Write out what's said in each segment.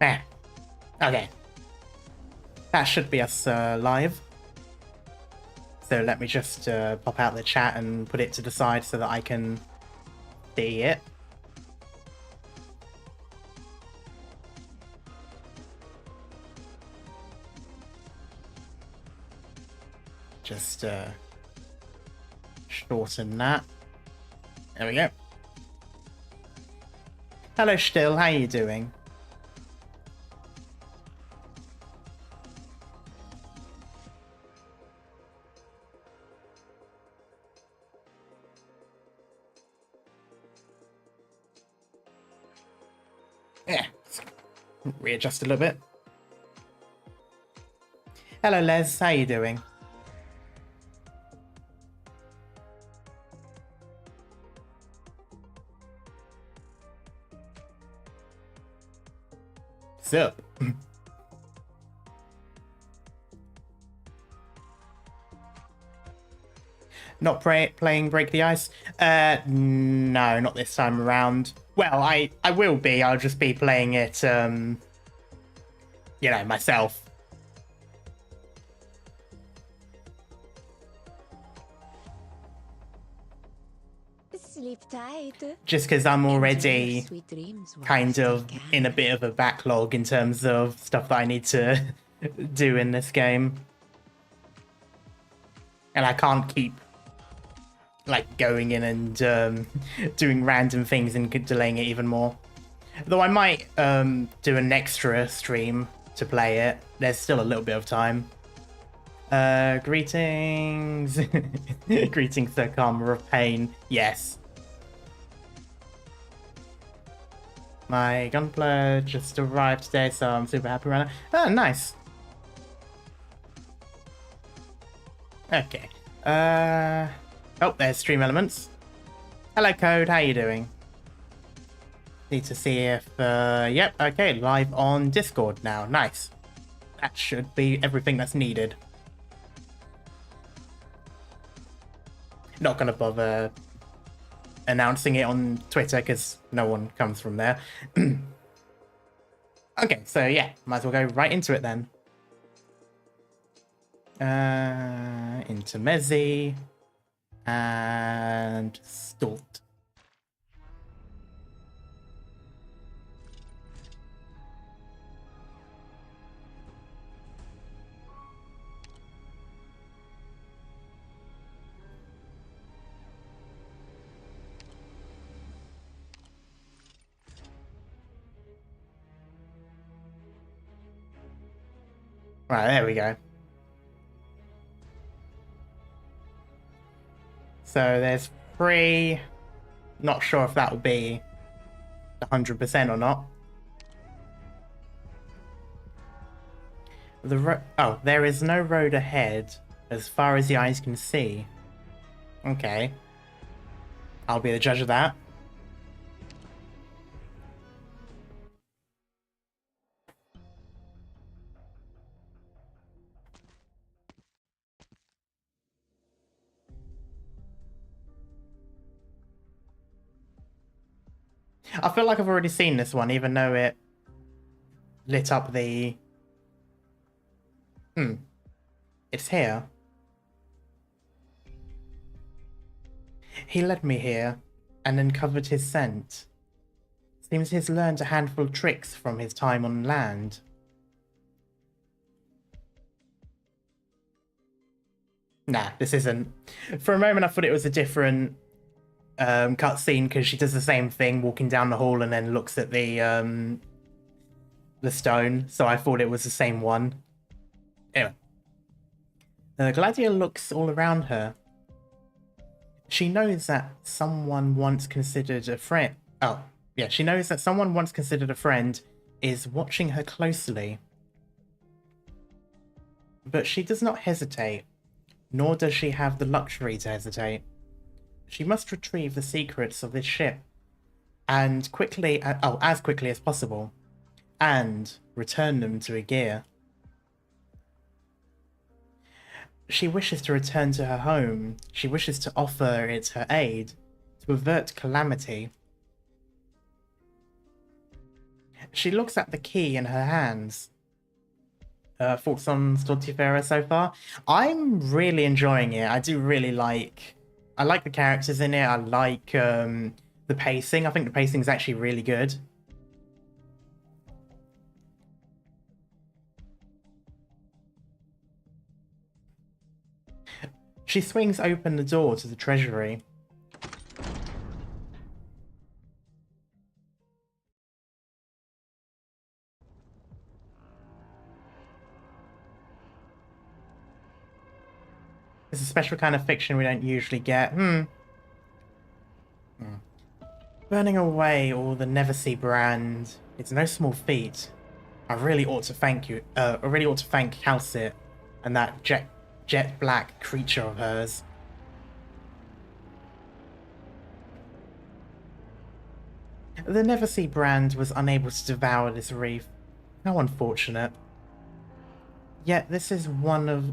Eh. Okay. That should be us live. So let me just pop out the chat and put it to the side so that I can see it. Just shorten that. There we go. Hello, Still. How are you doing? Yeah. Readjust a little bit. Hello, Les. How are you doing? Sup? Not playing Break the Ice? No, not this time around. Well, I will be. I'll just be playing it, you know, myself. Sleep tight. Just because I'm already kind of in a bit of a backlog in terms of stuff that I need to do in this game. And I can't keep like going in and doing random things and delaying it even more. Though I might do an extra stream to play it. There's still a little bit of time. Greetings. Greetings, Sir Karma of Pain. Yes. My gunpla just arrived today, so I'm super happy right now. Oh, nice. Okay. Oh, there's stream elements. Hello, Code. How you doing? Need to see if... Yep, okay. Live on Discord now. Nice. That should be everything that's needed. Not gonna bother announcing it on Twitter because no one comes from there. Okay, so yeah, might as well go right into it then. Into Mezzi and Stult. Right, there we go. So there's 3. Not sure if that will be 100% or not. Oh, there is no road ahead as far as the eyes can see. Okay. I'll be the judge of that. I feel like I've already seen this one, even though it lit up the... It's here. He led me here, and uncovered his scent. Seems he's learned a handful of tricks from his time on land. Nah, this isn't. For a moment I thought it was a different cutscene because she does the same thing, walking down the hall and then looks at the stone. So I thought it was the same one. Anyway, Gladia looks all around her. She knows that someone once considered a friend. Oh, yeah, she knows that someone once considered a friend is watching her closely. But she does not hesitate, nor does she have the luxury to hesitate. She must retrieve the secrets of this ship, and as quickly as possible, and return them to Aegir. She wishes to return to her home. She wishes to offer it her aid, to avert calamity. She looks at the key in her hands. Thoughts on Stultifera so far? I'm really enjoying it. I like the characters in it. I like the pacing. I think the pacing is actually really good. She swings open the door to the treasury. It's a special kind of fiction we don't usually get. Burning away all the Neversea brand, it's no small feat. I really ought to thank you. I really ought to thank Calcit and that jet black creature of hers. The Neversea brand was unable to devour this reef. How unfortunate. Yet this is one of...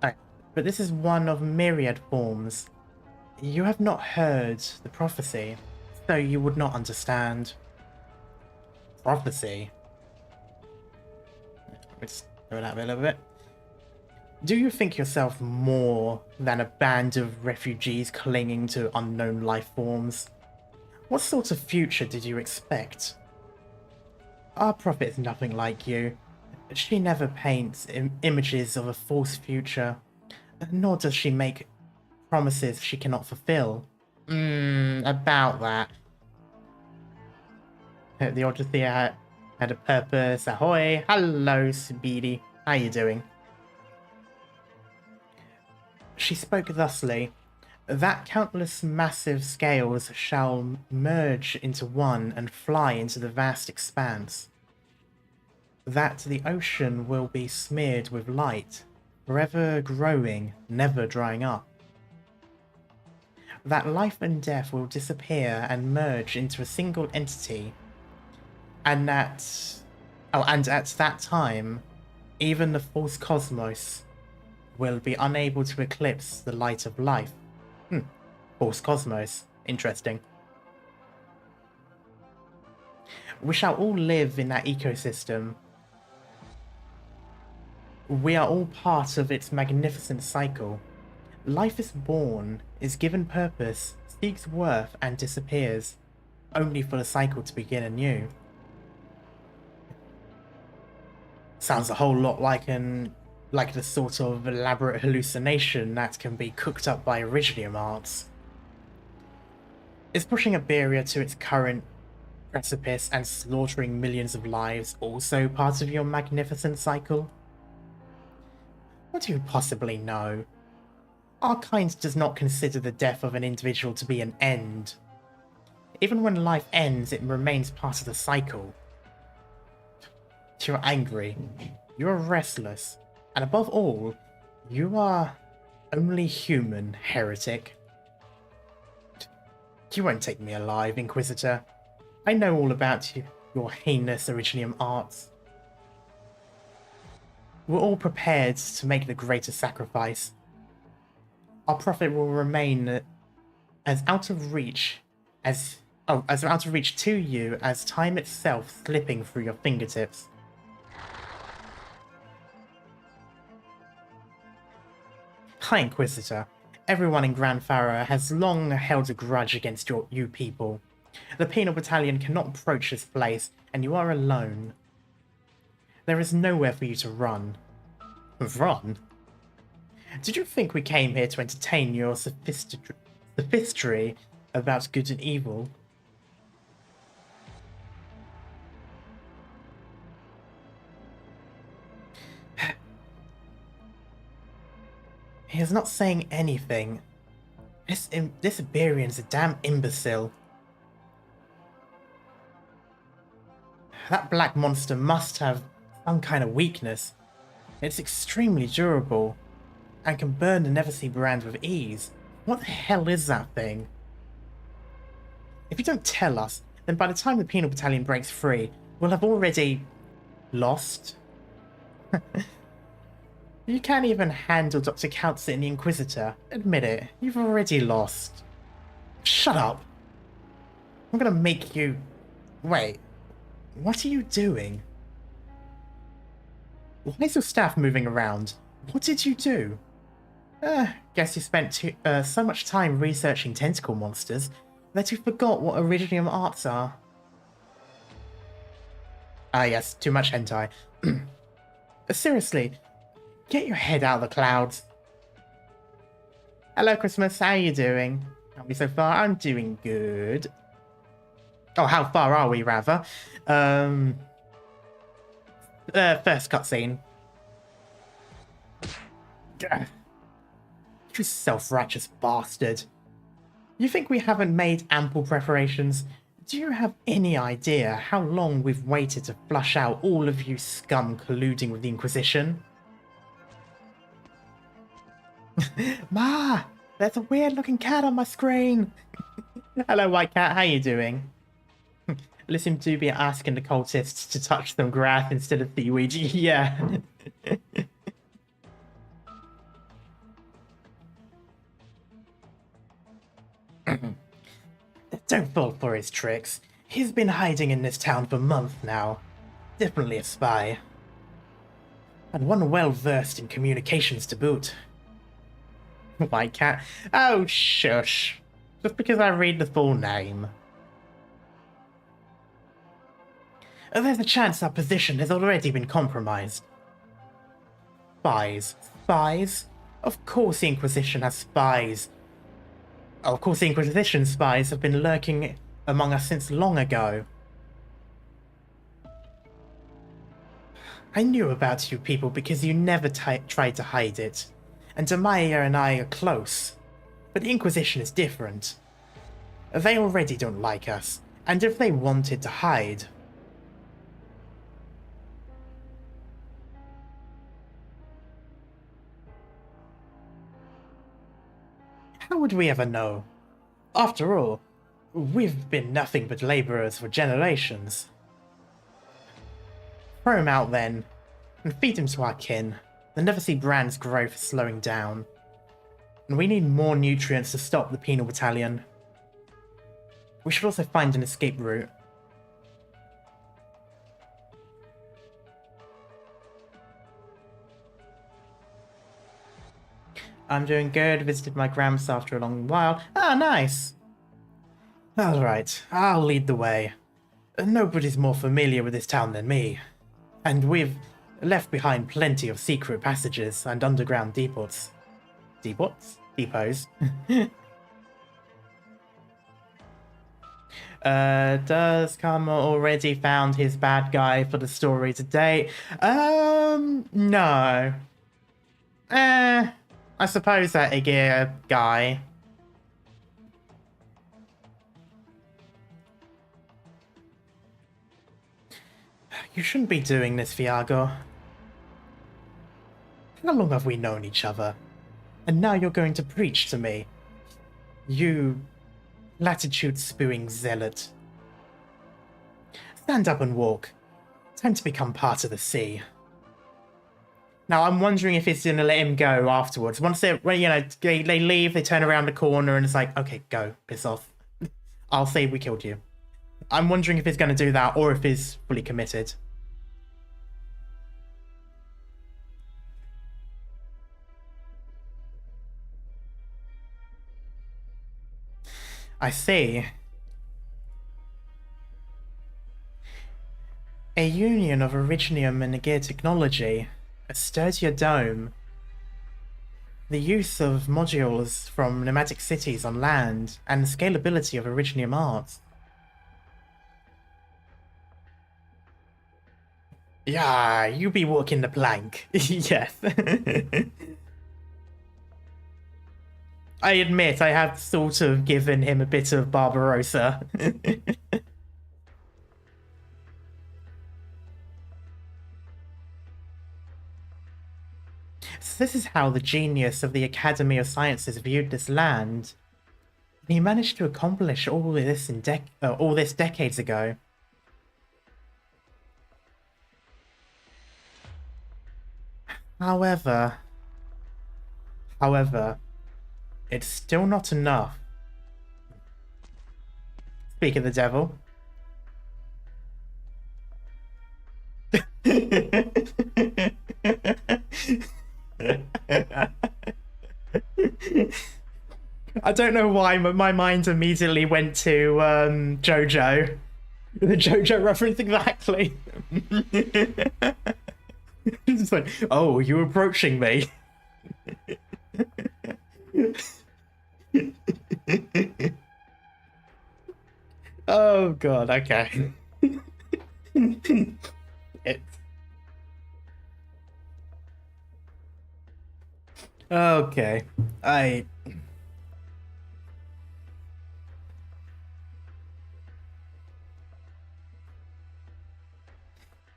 but this is one of myriad forms. You have not heard the prophecy, so you would not understand. Prophecy? Let's throw that a little bit. Do you think yourself more than a band of refugees clinging to unknown life forms? What sort of future did you expect? Our prophet is nothing like you. She never paints images of a false future, nor does she make promises she cannot fulfill. About that. The Odyssey had a purpose. Ahoy! Hello, Speedy. How you doing? She spoke thusly. That countless massive scales shall merge into one and fly into the vast expanse. That the ocean will be smeared with light, forever growing, never drying up. That life and death will disappear and merge into a single entity, and at that time, even the false cosmos will be unable to eclipse the light of life. False cosmos. Interesting. We shall all live in that ecosystem. We are all part of its magnificent cycle. Life is born, is given purpose, seeks worth, and disappears, only for the cycle to begin anew. Sounds a whole lot like the sort of elaborate hallucination that can be cooked up by Iridium arts. Is pushing a barrier to its current precipice and slaughtering millions of lives also part of your magnificent cycle? What do you possibly know? Our kind does not consider the death of an individual to be an end. Even when life ends, it remains part of the cycle. You're angry. You're restless. And above all, you are only human, heretic. You won't take me alive, Inquisitor. I know all about you, your heinous Iridium arts. We're all prepared to make the greatest sacrifice. Our prophet will remain as out of reach to you as time itself slipping through your fingertips. Hi, Inquisitor. Everyone in Grand Pharaoh has long held a grudge against you people. The Penal Battalion cannot approach this place, and you are alone. There is nowhere for you to run. Run? Did you think we came here to entertain your sophistry about good and evil? He is not saying anything. This Iberian's a damn imbecile. That black monster must have some kind of weakness. It's extremely durable, and can burn the Neversea brand with ease. What the hell is that thing? If you don't tell us, then by the time the Penal Battalion breaks free, we'll have already lost. You can't even handle Dr. Calcit and the Inquisitor. Admit it, you've already lost. Shut up. I'm gonna make you... Wait. What are you doing? Why is your staff moving around? What did you do? Guess you spent so much time researching tentacle monsters that you forgot what Originium arts are. Ah yes, too much hentai. Seriously, get your head out of the clouds. Hello Christmas, how are you doing? How are we so far? I'm doing good. Oh, how far are we, rather? First cutscene. You self-righteous bastard. You think we haven't made ample preparations? Do you have any idea how long we've waited to flush out all of you scum colluding with the Inquisition? Ma! There's a weird-looking cat on my screen! Hello, White Cat, how you doing? Listen to be asking the cultists to touch some grass instead of seaweed. Yeah. Don't fall for his tricks. He's been hiding in this town for months now. Definitely a spy. And one well-versed in communications to boot. White Cat. Oh, shush. Just because I read the full name. There's a chance our position has already been compromised. Spies. Spies? Of course the Inquisition has spies. Of course the Inquisition spies have been lurking among us since long ago. I knew about you people because you never tried to hide it. And Amaya and I are close. But the Inquisition is different. They already don't like us. And if they wanted to hide... How would we ever know? After all, we've been nothing but laborers for generations. Throw him out then, and feed him to our kin. They'll never see Brand's growth slowing down. And we need more nutrients to stop the penal battalion. We should also find an escape route. I'm doing good, visited my gramps after a long while. Ah, nice! Alright, I'll lead the way. Nobody's more familiar with this town than me. And we've left behind plenty of secret passages and underground depots. Depots? Depots. Does Karma already found his bad guy for the story today? No. I suppose that Igir guy. You shouldn't be doing this, Viago. How long have we known each other? And now you're going to preach to me. You latitude-spewing zealot. Stand up and walk. Time to become part of the sea. Now, I'm wondering if it's going to let him go afterwards. Once they leave, they turn around the corner and it's like, okay, go, piss off. I'll say we killed you. I'm wondering if he's going to do that or if he's fully committed. I see. A union of Originium and Aegir technology. A sturdier dome. The use of modules from nomadic cities on land, and the scalability of Originium arts. Yeah, you be walking the plank. Yes. I admit I have sort of given him a bit of Barbarossa. So this is how the genius of the Academy of Sciences viewed this land. He managed to accomplish all this in decades ago. However, it's still not enough. Speak of the devil. I don't know why, but my mind immediately went to JoJo. The JoJo reference exactly. It's like, oh, you're approaching me. Oh god, okay. Okay.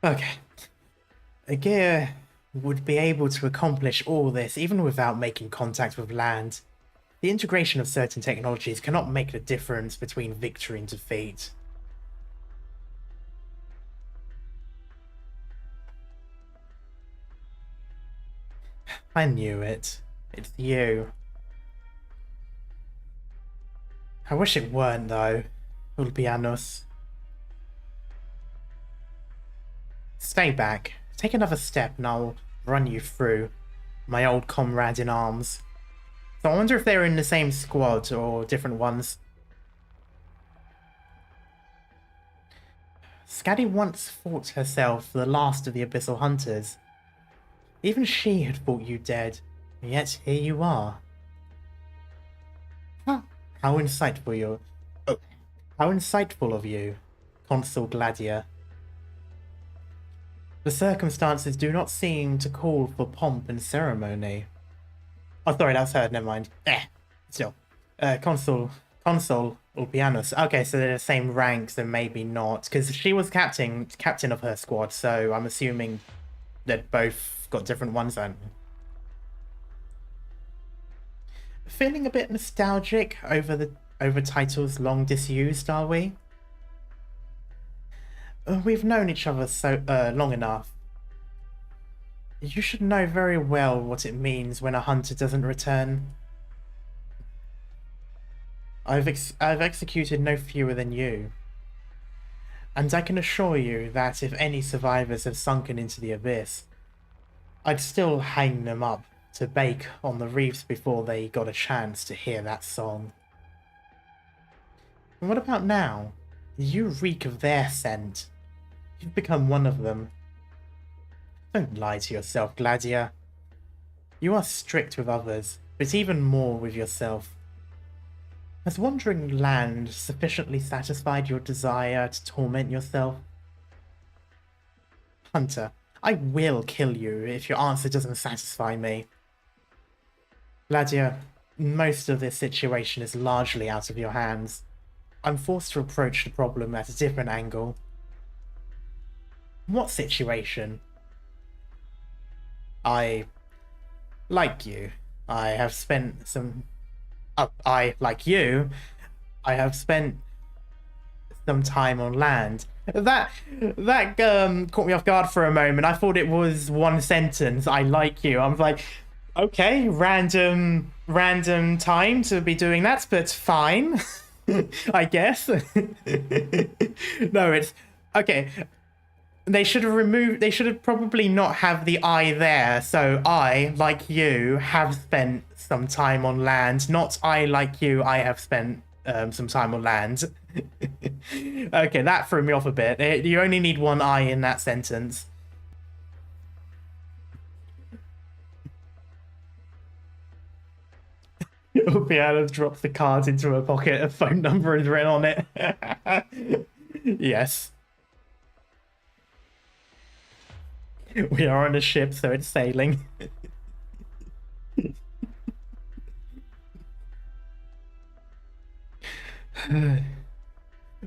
Okay. A gear would be able to accomplish all this even without making contact with land. The integration of certain technologies cannot make the difference between victory and defeat. I knew it. It's you. I wish it weren't, though, Ulpianos. Stay back. Take another step and I'll run you through. My old comrade in arms. So I wonder if they're in the same squad or different ones. Skadi once fought herself the last of the Abyssal Hunters. Even she had thought you dead, yet here you are. Huh. How insightful you... Oh, how insightful of you, Consul Gladia. The circumstances do not seem to call for pomp and ceremony. Oh, sorry, that's her, never mind. Still. Consul Ulpianos. Okay, so they're the same ranks and maybe not, because she was captain of her squad, so I'm assuming they'd both got different ones then. Feeling a bit nostalgic over titles long disused, are we? We've known each other so long enough. You should know very well what it means when a hunter doesn't return. I've executed no fewer than you. And I can assure you that if any survivors have sunken into the abyss, I'd still hang them up to bake on the reefs before they got a chance to hear that song. And what about now? You reek of their scent. You've become one of them. Don't lie to yourself, Gladia. You are strict with others, but even more with yourself. Has wandering land sufficiently satisfied your desire to torment yourself? Hunter, I will kill you if your answer doesn't satisfy me. Gladia, most of this situation is largely out of your hands. I'm forced to approach the problem at a different angle. What situation? Like you, I have spent some... like you, I have spent some time on land. That caught me off guard for a moment. I thought it was one sentence, I like you. I was like, okay, random time to be doing that, but fine. I guess. No, it's... Okay. They should have probably not have the I there. So I, like you, have spent some time on land. Not I, like you, I have spent some time on land. Okay, that threw me off a bit. You only need one I in that sentence. Piano drops the cards into her pocket. A phone number is written on it. Yes. We are on a ship, so it's sailing.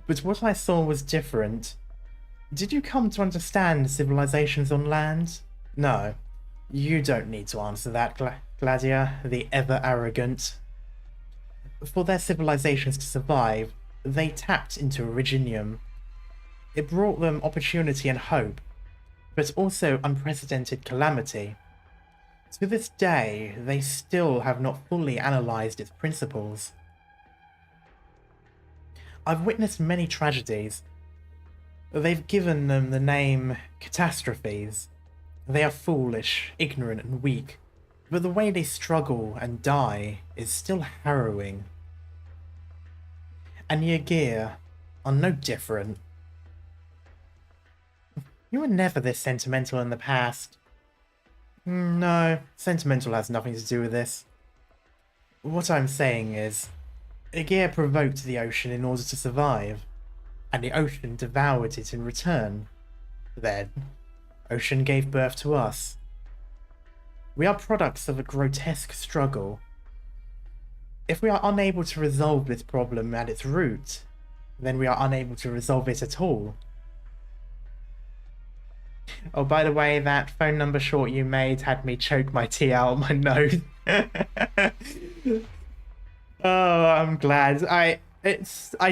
But what I saw was different. Did you come to understand civilizations on land? No. You don't need to answer that, Gladia, the ever-arrogant. For their civilizations to survive, they tapped into Originium. It brought them opportunity and hope, but also unprecedented calamity. To this day, they still have not fully analysed its principles. I've witnessed many tragedies, They've given them the name catastrophes. They are foolish, ignorant, and weak, but the way they struggle and die is still harrowing. And Ygir are no different. You were never this sentimental in the past. No, sentimental has nothing to do with this. What I'm saying is, Ygir provoked the ocean in order to survive, and the ocean devoured it in return. Then, ocean gave birth to us. We are products of a grotesque struggle. If we are unable to resolve this problem at its root, then we are unable to resolve it at all. Oh, by the way, that phone number short you made had me choke my tea out of my nose. Oh, I'm glad. I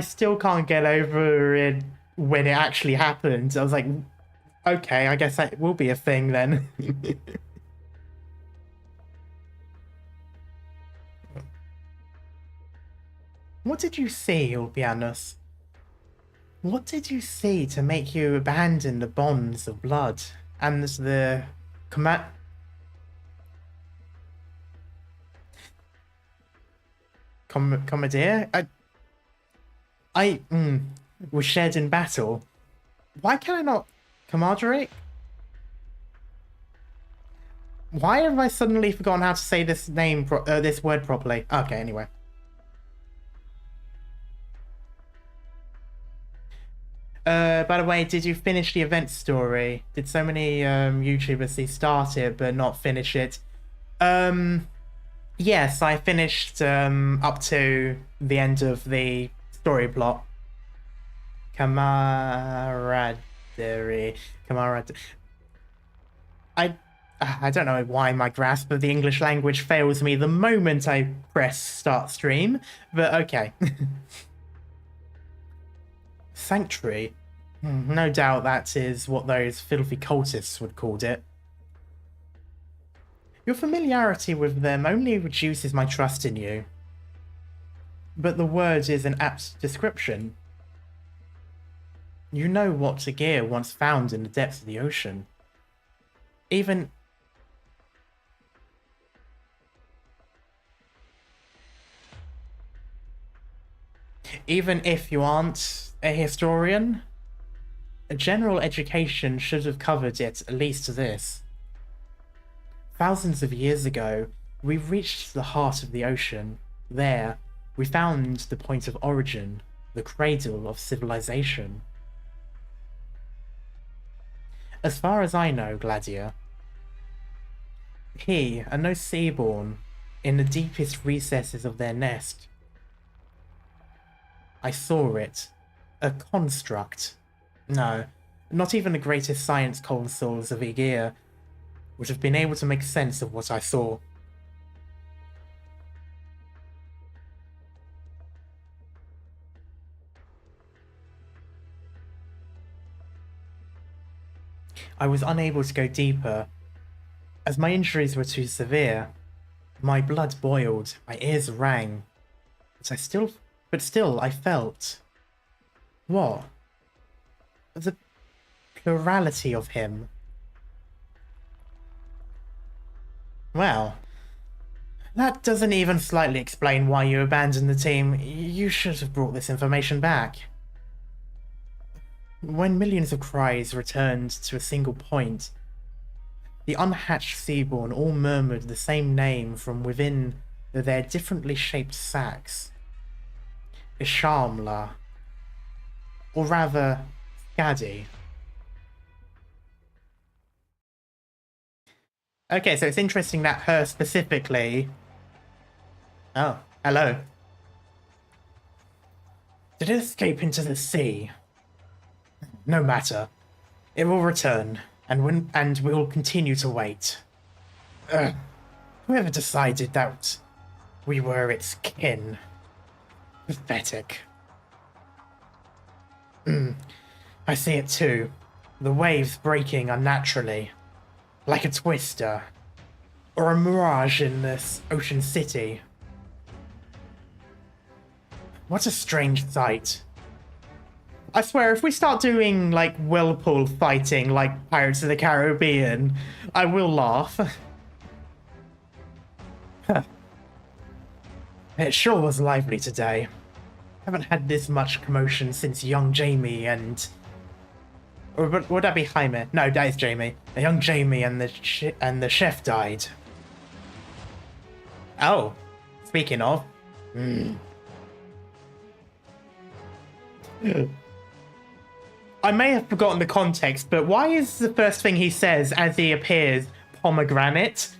still can't get over it when it actually happened. I was like, okay, I guess that will be a thing then. What did you see, Ulpianus? What did you see to make you abandon the bonds of blood and the commandeer? I was shared in battle. Why can I not camaraderie? Why have I suddenly forgotten how to say this name, this word properly? Okay, anyway. By the way, did you finish the event story? Did so many YouTubers see start it but not finish it? Yes, I finished up to the end of the story plot. Camaraderie. I don't know why my grasp of the English language fails me the moment I press start stream, but okay. Sanctuary? No doubt that is what those filthy cultists would call it. Your familiarity with them only reduces my trust in you. But the word is an apt description. You know what Ygir once found in the depths of the ocean. Even if you aren't a historian, a general education should have covered it at least this. Thousands of years ago, we reached the heart of the ocean. There, we found the point of origin, the cradle of civilization. As far as I know, Gladia, he and no Seaborn, in the deepest recesses of their nest, I saw it. A construct. No, not even the greatest science consoles of Ygir would have been able to make sense of what I saw. I was unable to go deeper, as my injuries were too severe. My blood boiled, my ears rang, but still I felt. What? The plurality of him. Well, that doesn't even slightly explain why you abandoned the team. You should have brought this information back. When millions of cries returned to a single point, the unhatched Seaborn all murmured the same name from within their differently shaped sacks. Ishamla. Or rather, Skadi. Okay, so it's interesting that her specifically... Oh, hello. Did it escape into the sea? No matter. It will return, and we'll continue to wait. Whoever decided that we were its kin? Pathetic. I see it too. The waves breaking unnaturally. Like a twister. Or a mirage in this ocean city. What a strange sight. I swear, if we start doing, like, whirlpool fighting like Pirates of the Caribbean, I will laugh. It sure was lively today. Haven't had this much commotion since young Jamie and... Or would that be Jaime? No, that is Jamie. The young Jamie and the chef died. Oh, speaking of... I may have forgotten the context, but why is the first thing he says as he appears pomegranate?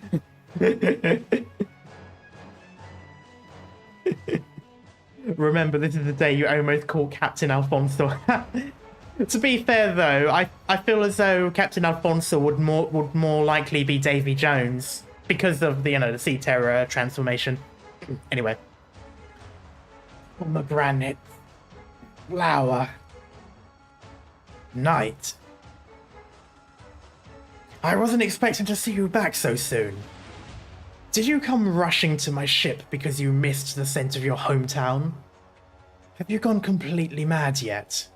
Remember, this is the day you almost caught Captain Alfonso. To be fair, though, I feel as though Captain Alfonso would more likely be Davy Jones because of the the Sea Terror transformation. Anyway, pomegranate, flower, night. I wasn't expecting to see you back so soon. Did you come rushing to my ship because you missed the scent of your hometown? Have you gone completely mad yet?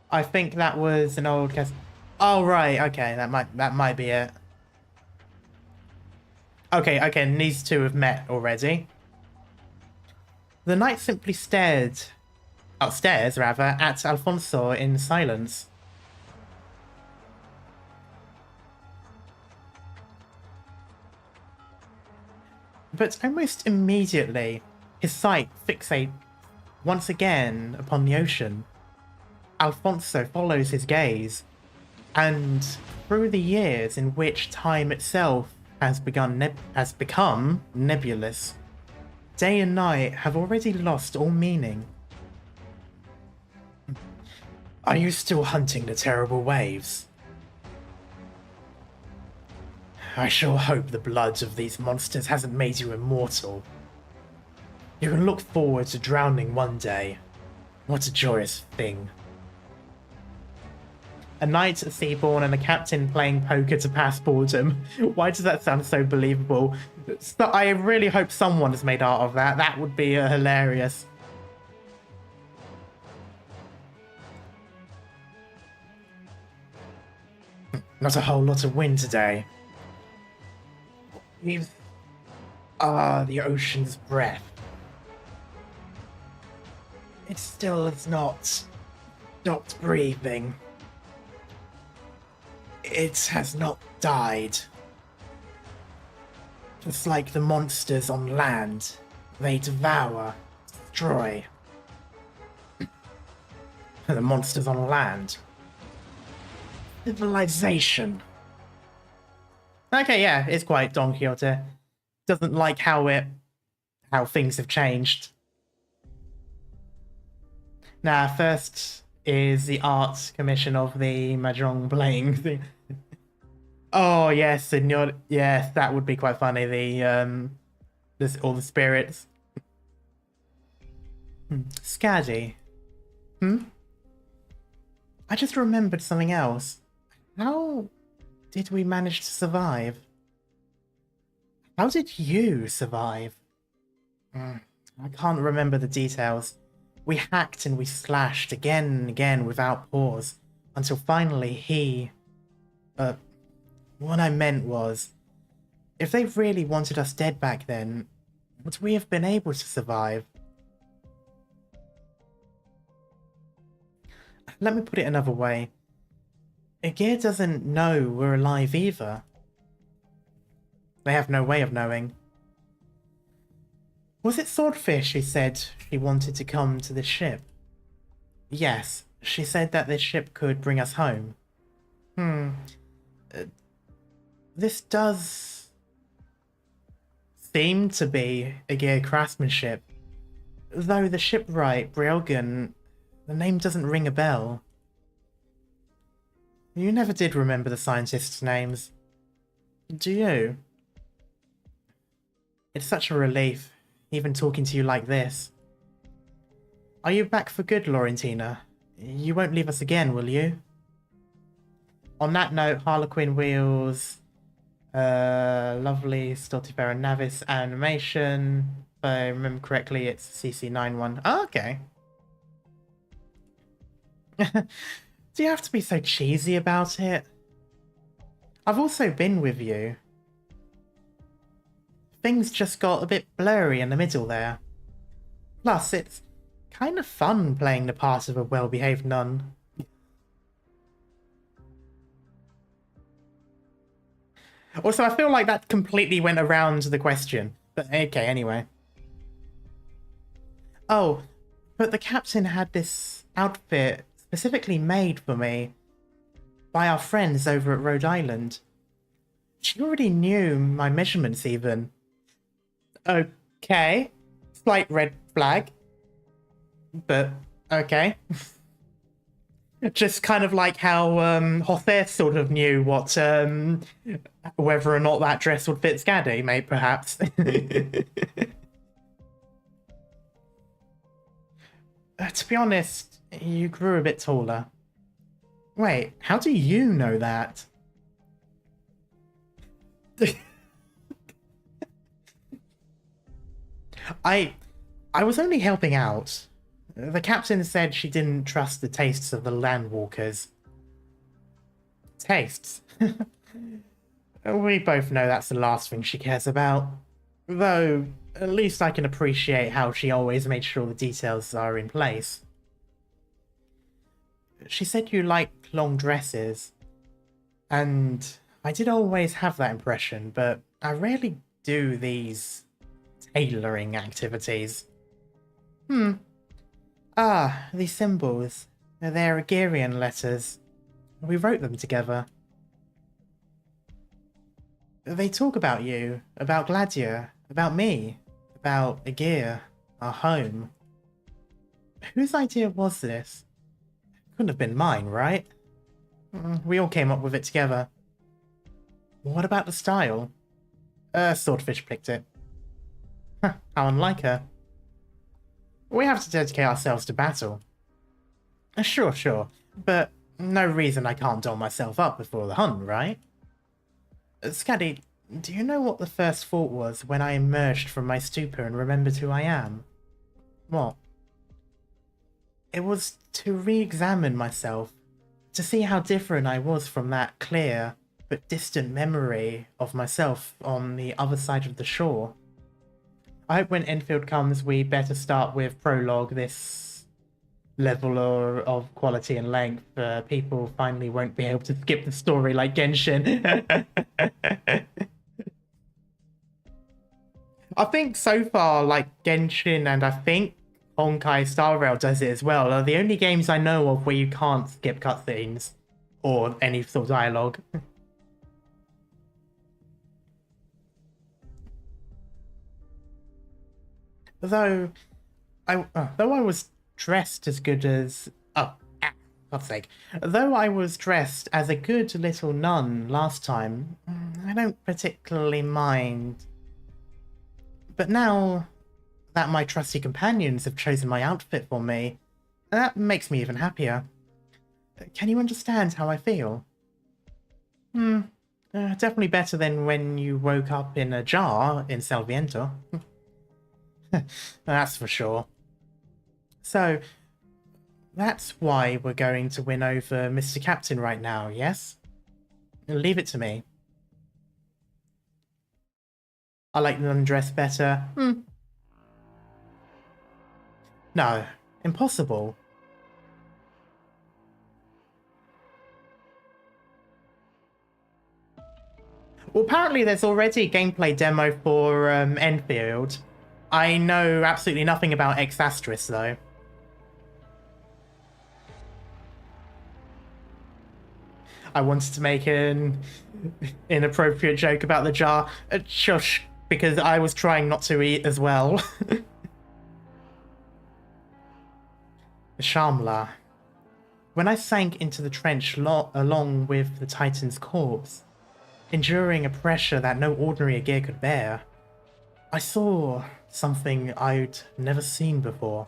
I think that was an old cast. Oh right, okay, that might be it. Okay, these two have met already. The knight simply stares rather, at Alfonso in silence. But almost immediately, his sight fixates once again upon the ocean. Alfonso follows his gaze, and through the years in which time itself has become nebulous, day and night have already lost all meaning. Are you still hunting the terrible waves? I sure hope the blood of these monsters hasn't made you immortal. You can look forward to drowning one day. What a joyous thing. A knight, a Seaborn, and a captain playing poker to pass boredom. Why does that sound so believable? So I really hope someone has made art of that. That would be hilarious. Not a whole lot of wind today. Waves are the ocean's breath. It still has not stopped breathing. It has not died. Just like the monsters on land, they devour, destroy. The monsters on land. Civilization. Okay, yeah, it's quite Don Quixote. Doesn't like how things have changed. Now, first is the art commission of the Mahjong playing thing. Oh yes, Senor. Yes, that would be quite funny. All the spirits. Scaddy. I just remembered something else. How did we manage to survive? How did you survive? I can't remember the details. We hacked and we slashed again and again without pause, until finally he... what I meant was, if they really wanted us dead back then, would we have been able to survive? Let me put it another way. Igir doesn't know we're alive either. They have no way of knowing. Was it Swordfish who said she wanted to come to this ship? Yes, she said that this ship could bring us home. This does seem to be Igir craftsmanship. Though the shipwright, Brielgen, the name doesn't ring a bell. You never did remember the scientists' names, do you? It's such a relief, even talking to you like this. Are you back for good, Laurentina? You won't leave us again, will you? On that note, Harlequin wheels, lovely Stultifera Navis animation, I remember correctly, it's CC91. Oh, okay. Do you have to be so cheesy about it? I've also been with you. Things just got a bit blurry in the middle there. Plus, it's kind of fun playing the part of a well-behaved nun. Also, I feel like that completely went around the question. But okay, anyway. Oh, but the captain had this outfit specifically made for me by our friends over at Rhode Island. She already knew my measurements even. Okay. Slight red flag. But, okay. Just kind of like how Hothere sort of knew what whether or not that dress would fit Skadi, mate, perhaps. To be honest, you grew a bit taller. Wait, how do you know that? I was only helping out. The captain said she didn't trust the tastes of the landwalkers. Tastes? We both know that's the last thing she cares about. Though, at least I can appreciate how she always made sure the details are in place. She said you like long dresses. And I did always have that impression, but I rarely do these tailoring activities. Ah, these symbols. They're Agirian letters. We wrote them together. They talk about you, about Gladia, about me, about Agir, our home. Whose idea was this? Couldn't have been mine, right? We all came up with it together. What about the style? Swordfish picked it. How unlike her. We have to dedicate ourselves to battle. Sure, but no reason I can't doll myself up before the hunt, right? Skadi, do you know what the first thought was when I emerged from my stupor and remembered who I am? What? It was to re-examine myself, to see how different I was from that clear but distant memory of myself on the other side of the shore. I hope when Enfield comes, we better start with prologue. This level of quality and length. People finally won't be able to skip the story like Genshin. I think so far, like Genshin and I think Honkai Star Rail does it as well, are the only games I know of where you can't skip cutscenes or any sort of dialogue. Though I was dressed as good as... Oh, God's sake. Though I was dressed as a good little nun last time, I don't particularly mind. But now that my trusty companions have chosen my outfit for me, that makes me even happier. Can you understand how I feel? Definitely better than when you woke up in a jar in Salviento. That's for sure. So, that's why we're going to win over Mr. Captain right now, yes? Leave it to me. I like the undress better. No, impossible. Well, apparently there's already a gameplay demo for Enfield. I know absolutely nothing about X Asterisk, though. I wanted to make an inappropriate joke about the jar. Shush, because I was trying not to eat as well. Shamla. When I sank into the trench along with the Titan's corpse, enduring a pressure that no ordinary gear could bear, I saw something I'd never seen before.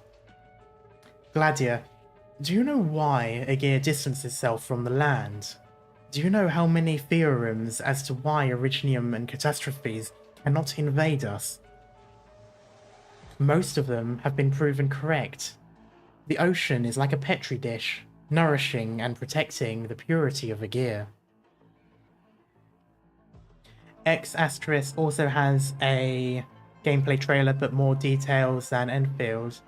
Gladia, do you know why a gear distanced itself from the land? Do you know how many theorems as to why Originium and catastrophes cannot invade us? Most of them have been proven correct. The ocean is like a petri dish, nourishing and protecting the purity of Aegir. X Asterisk also has a gameplay trailer, but more details than Enfield.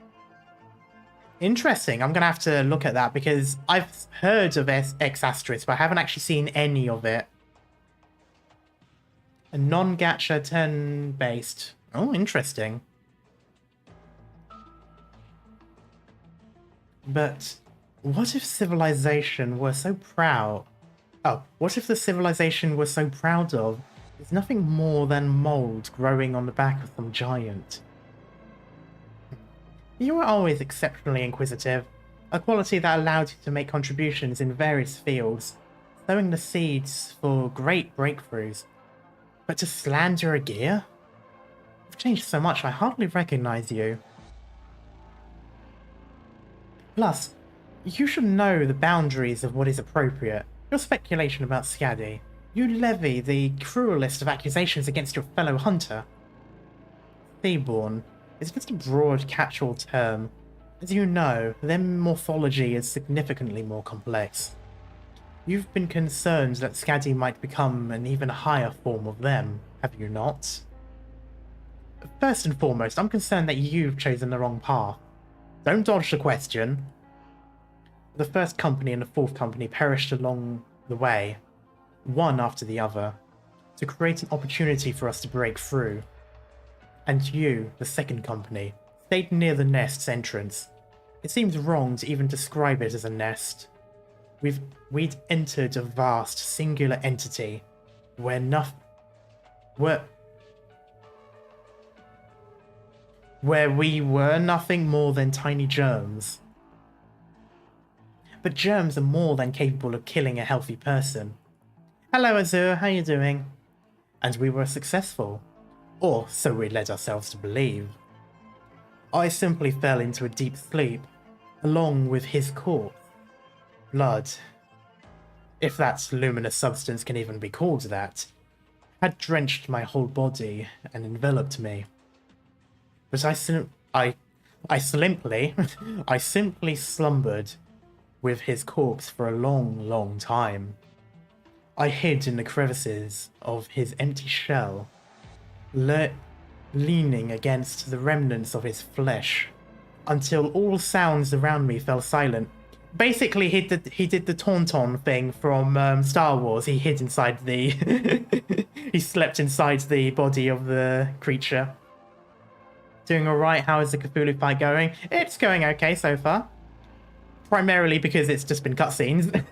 Interesting. I'm going to have to look at that because I've heard of X Asterisk, but I haven't actually seen any of it. A non-gacha turn-based. Oh, interesting. But what if civilization were so proud? Oh, what if the civilization we're so proud of is nothing more than mold growing on the back of some giant? You were always exceptionally inquisitive, a quality that allowed you to make contributions in various fields, sowing the seeds for great breakthroughs. But to slander Aegir? You've changed so much I hardly recognize you. Plus, you should know the boundaries of what is appropriate. Your speculation about Skadi. You levy the cruelest of accusations against your fellow hunter. Seaborn is just a broad catch-all term. As you know, their morphology is significantly more complex. You've been concerned that Skadi might become an even higher form of them, have you not? First and foremost, I'm concerned that you've chosen the wrong path. Don't dodge the question. The first company and the fourth company perished along the way, one after the other, to create an opportunity for us to break through. And you, the second company, stayed near the nest's entrance. It seems wrong to even describe it as a nest. We'd entered a vast, singular entity where we were nothing more than tiny germs. But germs are more than capable of killing a healthy person. Hello Azur, how you doing? And we were successful. Or so we led ourselves to believe. I simply fell into a deep sleep, along with his corpse. Blood, if that luminous substance can even be called that, had drenched my whole body and enveloped me. But I simply slumbered with his corpse for a long, long time. I hid in the crevices of his empty shell, leaning against the remnants of his flesh, until all sounds around me fell silent. Basically, he did the Tauntaun thing from Star Wars. He hid inside the... he slept inside the body of the creature. Doing alright, how is the Cthulhu fight going? It's going okay so far. Primarily because it's just been cutscenes.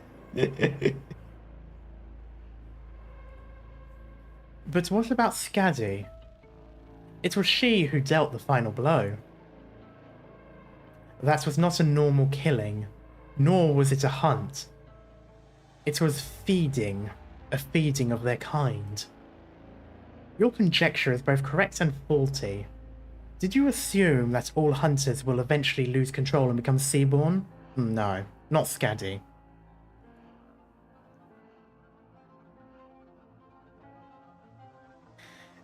But what about Skadi? It was she who dealt the final blow. That was not a normal killing, nor was it a hunt. It was feeding, a feeding of their kind. Your conjecture is both correct and faulty. Did you assume that all hunters will eventually lose control and become Seaborn? No, not Skadi.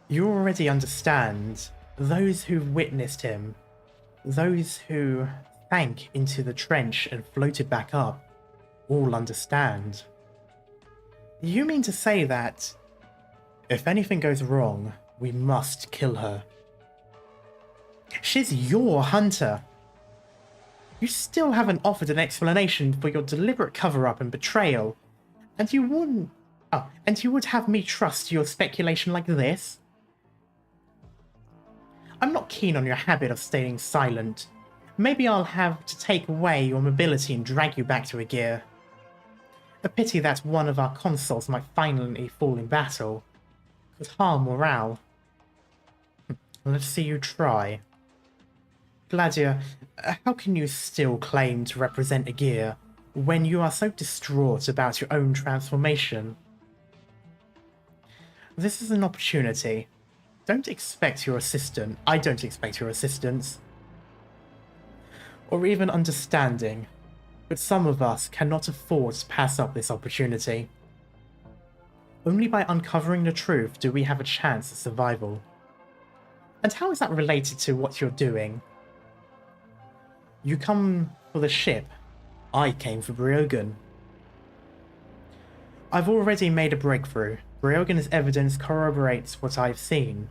You already understand. Those who witnessed him, those who sank into the trench and floated back up, all understand. You mean to say that, if anything goes wrong, we must kill her? She's your hunter. You still haven't offered an explanation for your deliberate cover-up and betrayal, and you wouldn't... Oh, and you would have me trust your speculation like this? I'm not keen on your habit of staying silent. Maybe I'll have to take away your mobility and drag you back to Aegir. A pity that one of our consuls might finally fall in battle. Could harm morale. Let's see you try. Gladia, how can you still claim to represent Aegir when you are so distraught about your own transformation? This is an opportunity. Don't expect your assistant. I don't expect your assistance. Or even understanding. But some of us cannot afford to pass up this opportunity. Only by uncovering the truth do we have a chance at survival. And how is that related to what you're doing? You come for the ship. I came for Briogan. I've already made a breakthrough. Briogan's evidence corroborates what I've seen.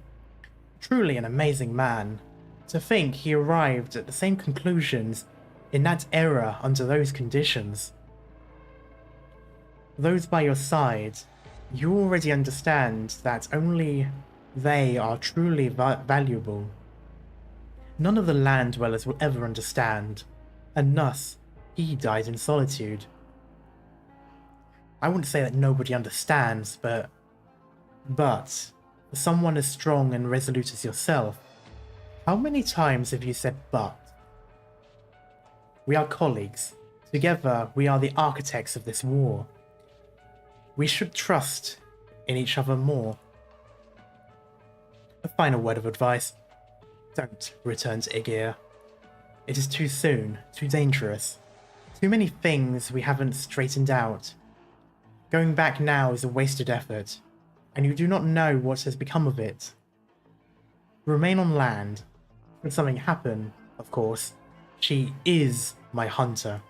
Truly an amazing man. To think he arrived at the same conclusions in that era under those conditions. Those by your side, you already understand that only they are truly valuable. None of the land dwellers will ever understand, and thus he died in solitude. I wouldn't say that nobody understands, but for someone as strong and resolute as yourself, how many times have you said but? We are colleagues. Together, we are the architects of this war. We should trust in each other more. A final word of advice. Don't return to Igir. It is too soon, too dangerous. Too many things we haven't straightened out. Going back now is a wasted effort, and you do not know what has become of it. Remain on land. Should something happen, of course, she is my hunter.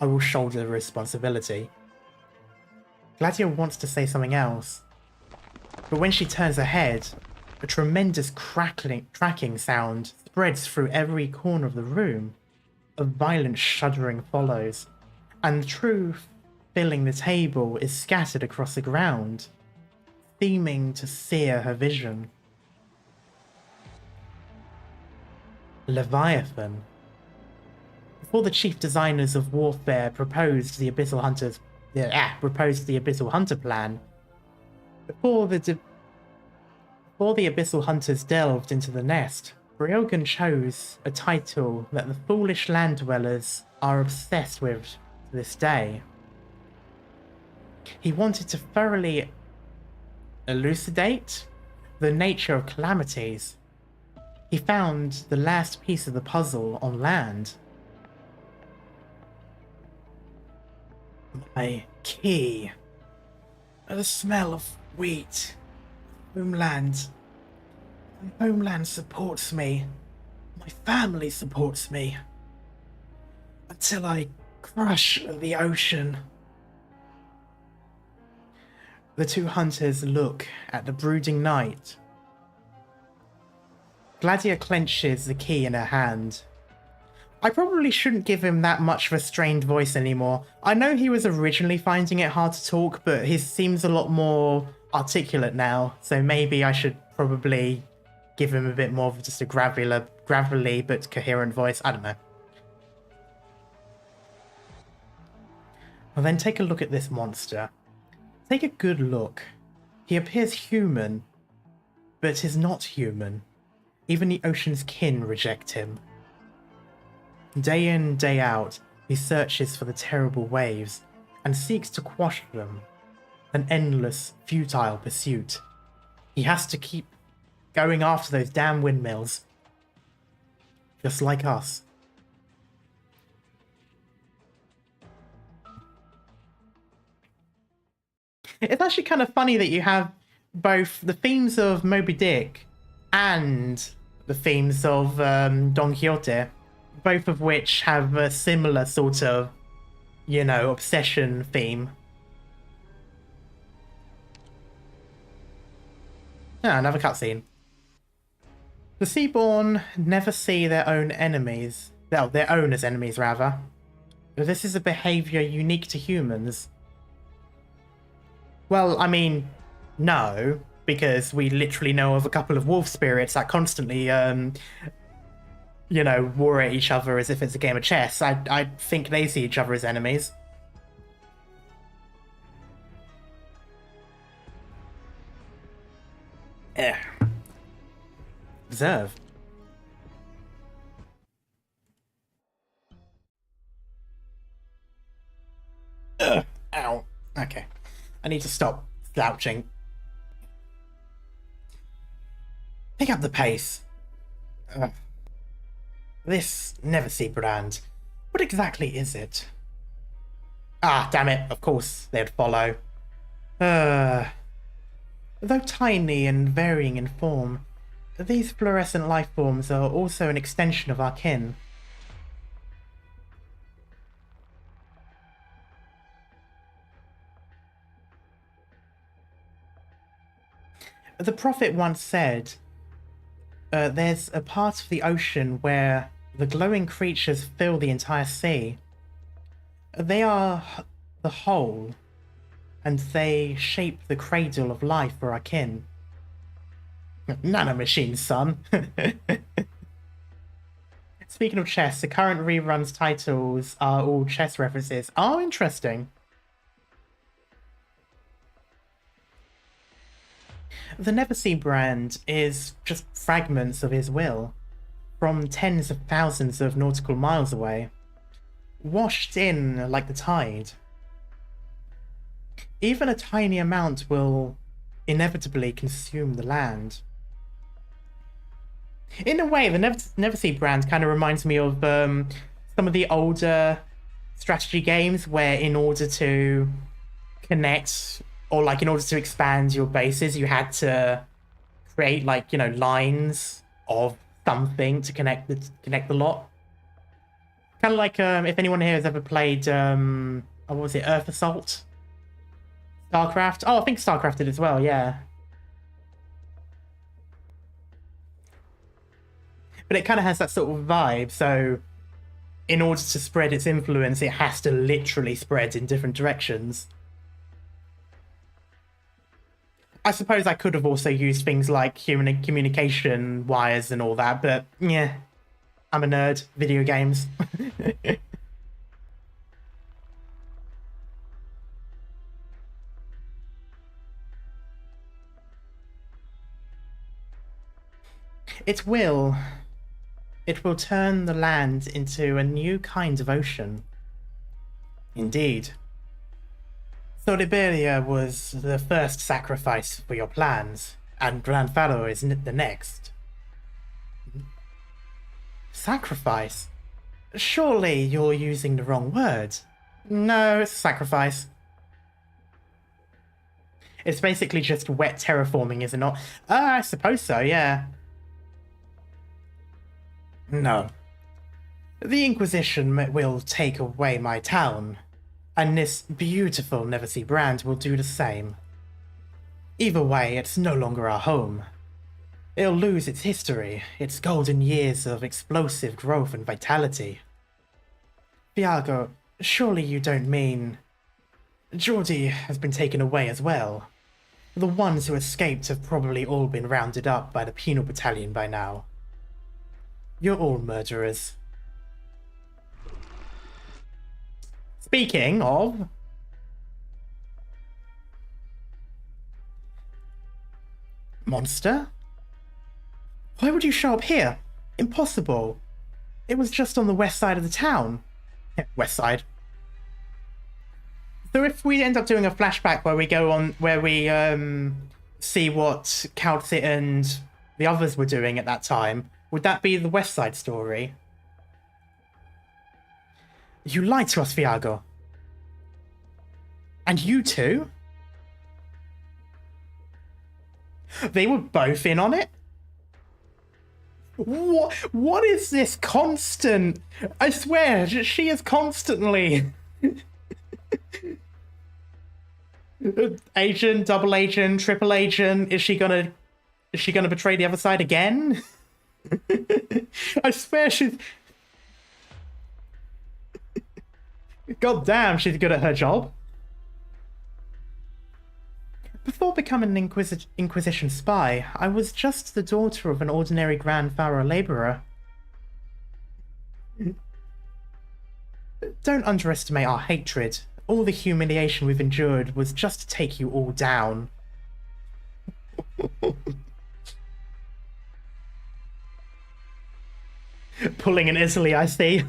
I will shoulder the responsibility. Gladia wants to say something else, but when she turns her head, a tremendous cracking sound spreads through every corner of the room. A violent shuddering follows, and the truth filling the table is scattered across the ground, seeming to sear her vision. Leviathan. Before the chief designers of warfare proposed the Abyssal Hunter plan, before the Abyssal Hunters delved into the nest, Briogan chose a title that the foolish land dwellers are obsessed with to this day. He wanted to thoroughly elucidate the nature of calamities. He found the last piece of the puzzle on land. My key. The smell of wheat. Homeland. My homeland supports me. My family supports me. Until I crush the ocean. The two hunters look at the brooding night. Gladia clenches the key in her hand. I probably shouldn't give him that much of a strained voice anymore. I know he was originally finding it hard to talk, but he seems a lot more articulate now, so maybe I should probably give him a bit more of just a gravelly but coherent voice. I don't know. Well, then take a look at this monster. Take a good look. He appears human, but is not human. Even the ocean's kin reject him. Day in, day out, he searches for the terrible waves and seeks to quash them. An endless, futile pursuit. He has to keep going after those damn windmills. Just like us. It's actually kind of funny that you have both the themes of Moby Dick and the themes of Don Quixote, both of which have a similar sort of, you know, obsession theme. Ah, another cutscene. The Seaborn never see their own enemies, well, their owners' enemies rather. But this is a behavior unique to humans. Well, I mean, no, because we literally know of a couple of wolf spirits that constantly, you know, war at each other as if it's a game of chess. I think they see each other as enemies. Observe. Ow. Okay. I need to stop slouching. Pick up the pace. This Neversea brand. What exactly is it? Ah, damn it. Of course they'd follow. Though tiny and varying in form, These fluorescent life forms are also an extension of our kin. The prophet once said, there's a part of the ocean where the glowing creatures fill the entire sea. They are the whole, and they shape the cradle of life for our kin. Nanomachines, son. Speaking of chess, the current reruns titles are all chess references. Oh, interesting. The Neversea brand is just fragments of his will, from tens of thousands of nautical miles away, washed in like the tide. Even a tiny amount will inevitably consume the land. In a way, the Neversea brand kind of reminds me of some of the older strategy games where in order to connect, or like in order to expand your bases, you had to create like, you know, lines of something to connect the lot. Kind of like if anyone here has ever played what was it, Earth Assault? StarCraft? Oh, I think StarCraft did as well, yeah. But it kind of has that sort of vibe, so in order to spread its influence, it has to literally spread in different directions. I suppose I could have also used things like human communication wires and all that, but yeah, I'm a nerd. Video games. It will. It will turn the land into a new kind of ocean. Indeed. Stultifera was the first sacrifice for your plans, and Grandfather is the next. Sacrifice? Surely you're using the wrong word. No, it's a sacrifice. It's basically just wet terraforming, is it not? I suppose so, yeah. No. The Inquisition will take away my town, and this beautiful Neversea brand will do the same. Either way, it's no longer our home. It'll lose its history, its golden years of explosive growth and vitality. Viago, surely you don't mean... Geordie has been taken away as well. The ones who escaped have probably all been rounded up by the penal battalion by now. You're all murderers. Speaking of... Monster? Why would you show up here? Impossible. It was just on the west side of the town. West side. So if we end up doing a flashback where we go on, where we see what Calcit and the others were doing at that time, would that be the west side story? You lied to us, Viago. And you too? They were both in on it? What is this constant? I swear, she is constantly... Agent, double agent, triple agent. Is she gonna betray the other side again? I swear she's... God damn, she's good at her job. Before becoming an Inquisition spy, I was just the daughter of an ordinary Grand Pharaoh laborer. Don't underestimate our hatred. All the humiliation we've endured was just to take you all down. Pulling an Italy, I see.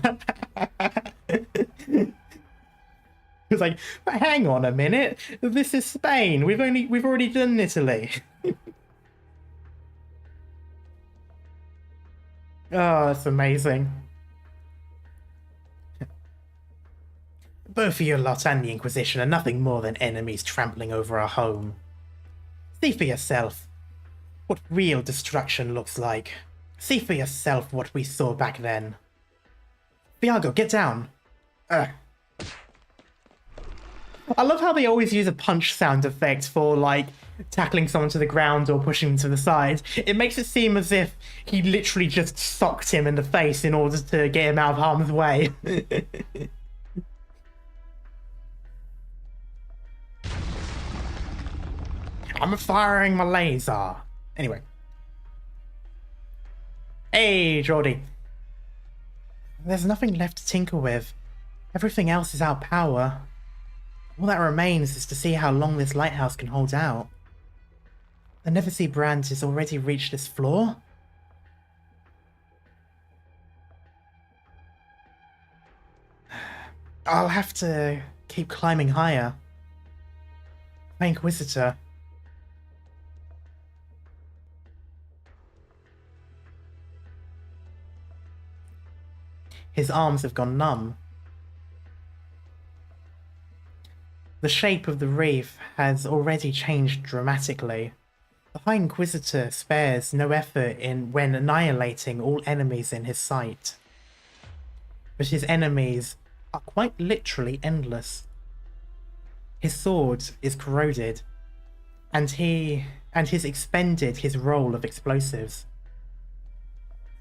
It's like, but hang on a minute. This is Spain. We've already done Italy. Oh, that's amazing. Both of your lot and the Inquisition are nothing more than enemies trampling over our home. See for yourself. what real destruction looks like. See for yourself what we saw back then. Viago, get down. Ugh. I love how they always use a punch sound effect for, like, tackling someone to the ground or pushing them to the side. It makes it seem as if he literally just socked him in the face in order to get him out of harm's way. I'm firing my laser. Anyway. Hey, Geordie. There's nothing left to tinker with. Everything else is out of power. All that remains is to see how long this lighthouse can hold out. The Neversea brand has already reached this floor? I'll have to keep climbing higher. My Inquisitor. His arms have gone numb. The shape of the reef has already changed dramatically. The High Inquisitor spares no effort when annihilating all enemies in his sight. But his enemies are quite literally endless. His sword is corroded, and he's expended his roll of explosives.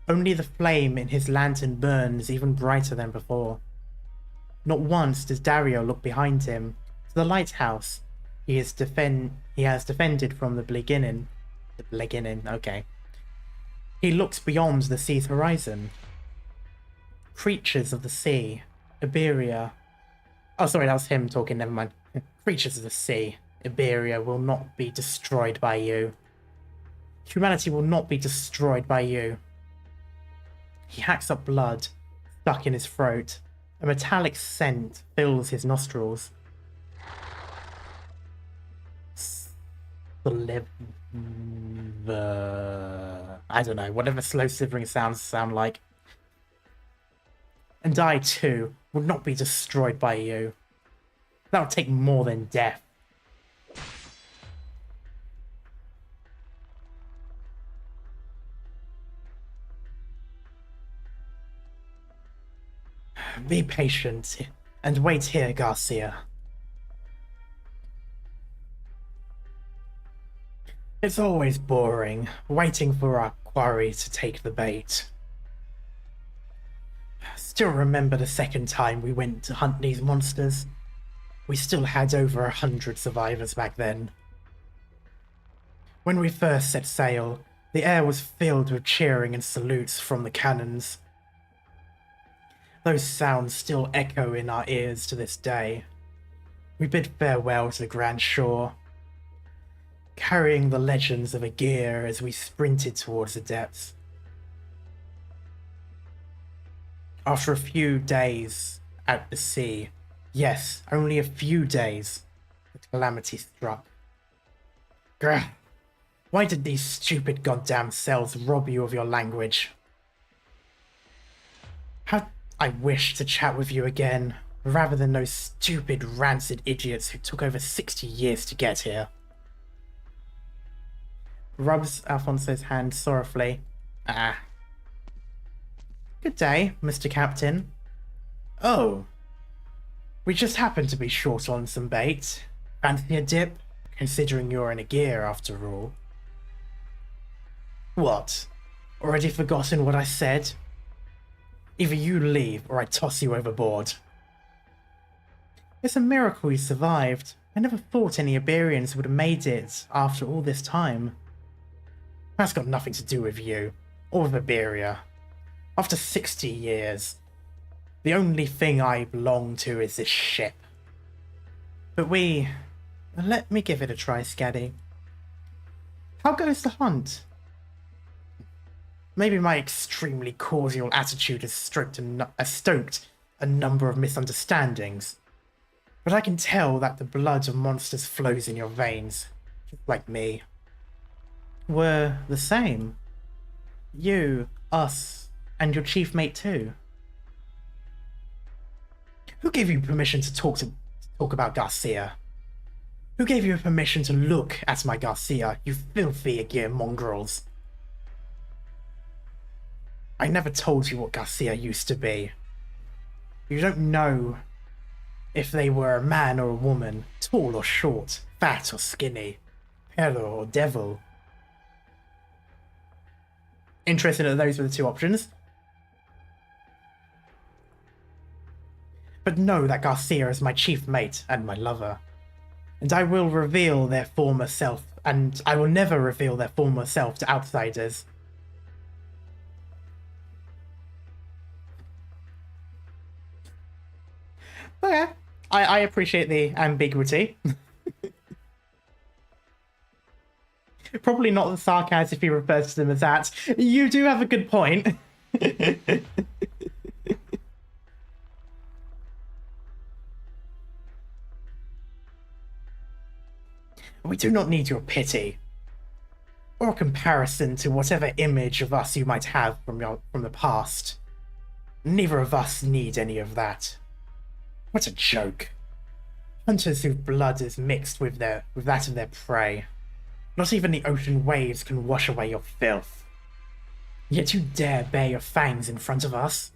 Only the flame in his lantern burns even brighter than before. Not once does Dario look behind him, to the lighthouse he has defended from the beginning. Okay. He looks beyond the sea's horizon. Creatures of the sea, Iberia. Oh, sorry, that was him talking, never mind. Creatures of the sea, Iberia will not be destroyed by you. Humanity will not be destroyed by you. He hacks up blood, stuck in his throat. A metallic scent fills his nostrils. The I don't know, whatever slow slithering sounds sound like. And I, too, will not be destroyed by you. That would take more than death. Be patient and wait here, Garcia. It's always boring, waiting for our quarry to take the bait. Still remember the second time we went to hunt these monsters? We still had over 100 survivors back then. When we first set sail, the air was filled with cheering and salutes from the cannons. Those sounds still echo in our ears to this day. We bid farewell to the grand shore, carrying the legends of Aegir as we sprinted towards the depths. After a few days at the sea, yes, only a few days, the calamity struck. Grr. Why did these stupid goddamn cells rob you of your language? How I wish to chat with you again, rather than those stupid rancid idiots who took over 60 years to get here. Rubs Alfonso's hand sorrowfully. Good day, Mr. Captain. Oh. We just happened to be short on some bait. Fancy a dip? Considering you're in a gear after all. What? Already forgotten what I said? Either you leave or I toss you overboard. It's a miracle you survived. I never thought any Iberians would have made it after all this time. That's got nothing to do with you, or with Iberia. After 60 years, the only thing I belong to is this ship. But let me give it a try, Scaddy. How goes the hunt? Maybe my extremely cordial attitude has stoked a number of misunderstandings, but I can tell that the blood of monsters flows in your veins, just like me. We're the same. You, us, and your chief mate too. Who gave you permission to talk about Garcia? Who gave you permission to look at my Garcia, you filthy Aegir mongrels? I never told you what Garcia used to be. You don't know if they were a man or a woman, tall or short, fat or skinny, perro or devil. Interesting that those were the two options. But know that Garcia is my chief mate and my lover. And I will reveal their former self, and I will never reveal their former self to outsiders. Okay, I appreciate the ambiguity. Probably not the sarcasm if he refers to them as that. You do have a good point. We do not need your pity, or comparison to whatever image of us you might have from the past. Neither of us need any of that. What a joke. Hunters whose blood is mixed with that of their prey. Not even the ocean waves can wash away your filth. Yet you dare bare your fangs in front of us?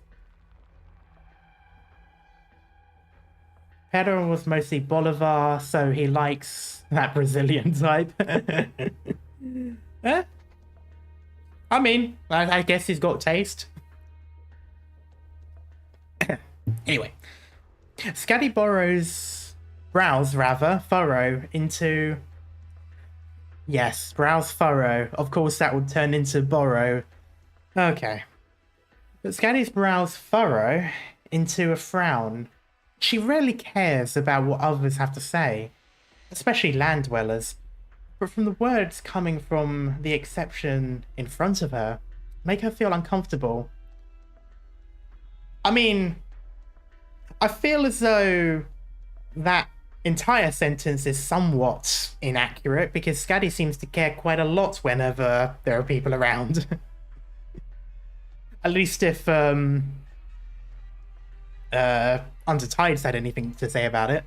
Pedro was mostly Bolivar, so he likes that Brazilian type. Eh? I mean, I guess he's got taste. Anyway. Scaddy browse furrow into... Yes, browse furrow. Of course that would turn into borrow. Okay. But Scaddy's browse furrow into a frown. She rarely cares about what others have to say, especially land dwellers. But from the words coming from the exception in front of her, make her feel uncomfortable. I mean, I feel as though that entire sentence is somewhat inaccurate because Scaddy seems to care quite a lot whenever there are people around. At least if Undertides had anything to say about it.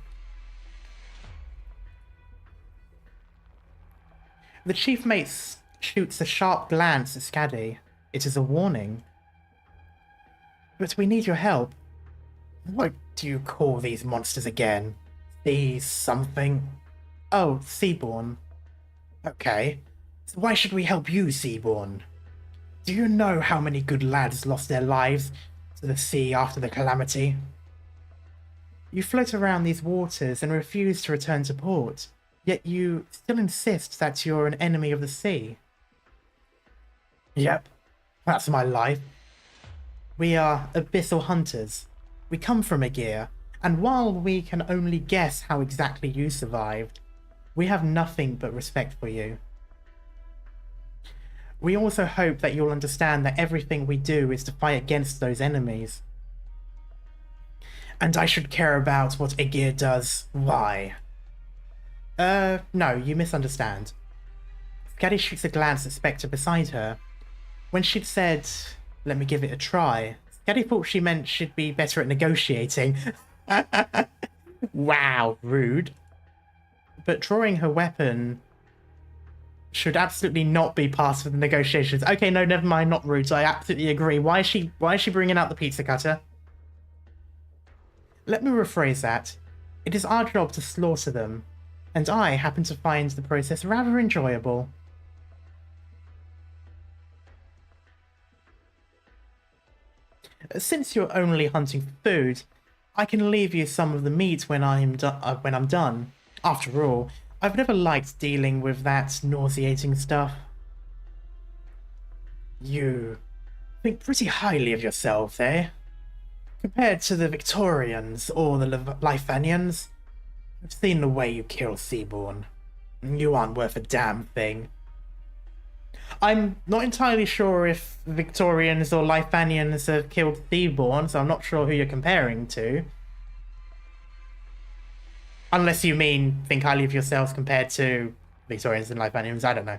The chief mate shoots a sharp glance at Scaddy. It is a warning. But we need your help. What do you call these monsters again? These something? Oh, Seaborn. Okay. So why should we help you, Seaborn? Do you know how many good lads lost their lives to the sea after the calamity? You float around these waters and refuse to return to port, yet you still insist that you're an enemy of the sea. Yep, that's my life. We are Abyssal Hunters. We come from Aegir, and while we can only guess how exactly you survived, we have nothing but respect for you. We also hope that you'll understand that everything we do is to fight against those enemies. And I should care about what Aegir does. Why? No, you misunderstand. Scaddy shoots a glance at Spectre beside her. When she'd said, "Let me give it a try," Scaddy thought she meant she'd be better at negotiating. Wow, rude. But drawing her weapon should absolutely not be part of the negotiations. Okay, no, never mind, not rude. I absolutely agree. Why is she bringing out the pizza cutter? Let me rephrase that. It is our job to slaughter them, and I happen to find the process rather enjoyable. Since you're only hunting for food, I can leave you some of the meat when I'm done. After all, I've never liked dealing with that nauseating stuff. You think pretty highly of yourself, eh? Compared to the Victorians or the Lifanians, I've seen the way you kill Seaborn. You aren't worth a damn thing. I'm not entirely sure if Victorians or Lifanians have killed Seaborn, so I'm not sure who you're comparing to. Unless you mean think highly of yourselves compared to Victorians and Lifanians, I don't know.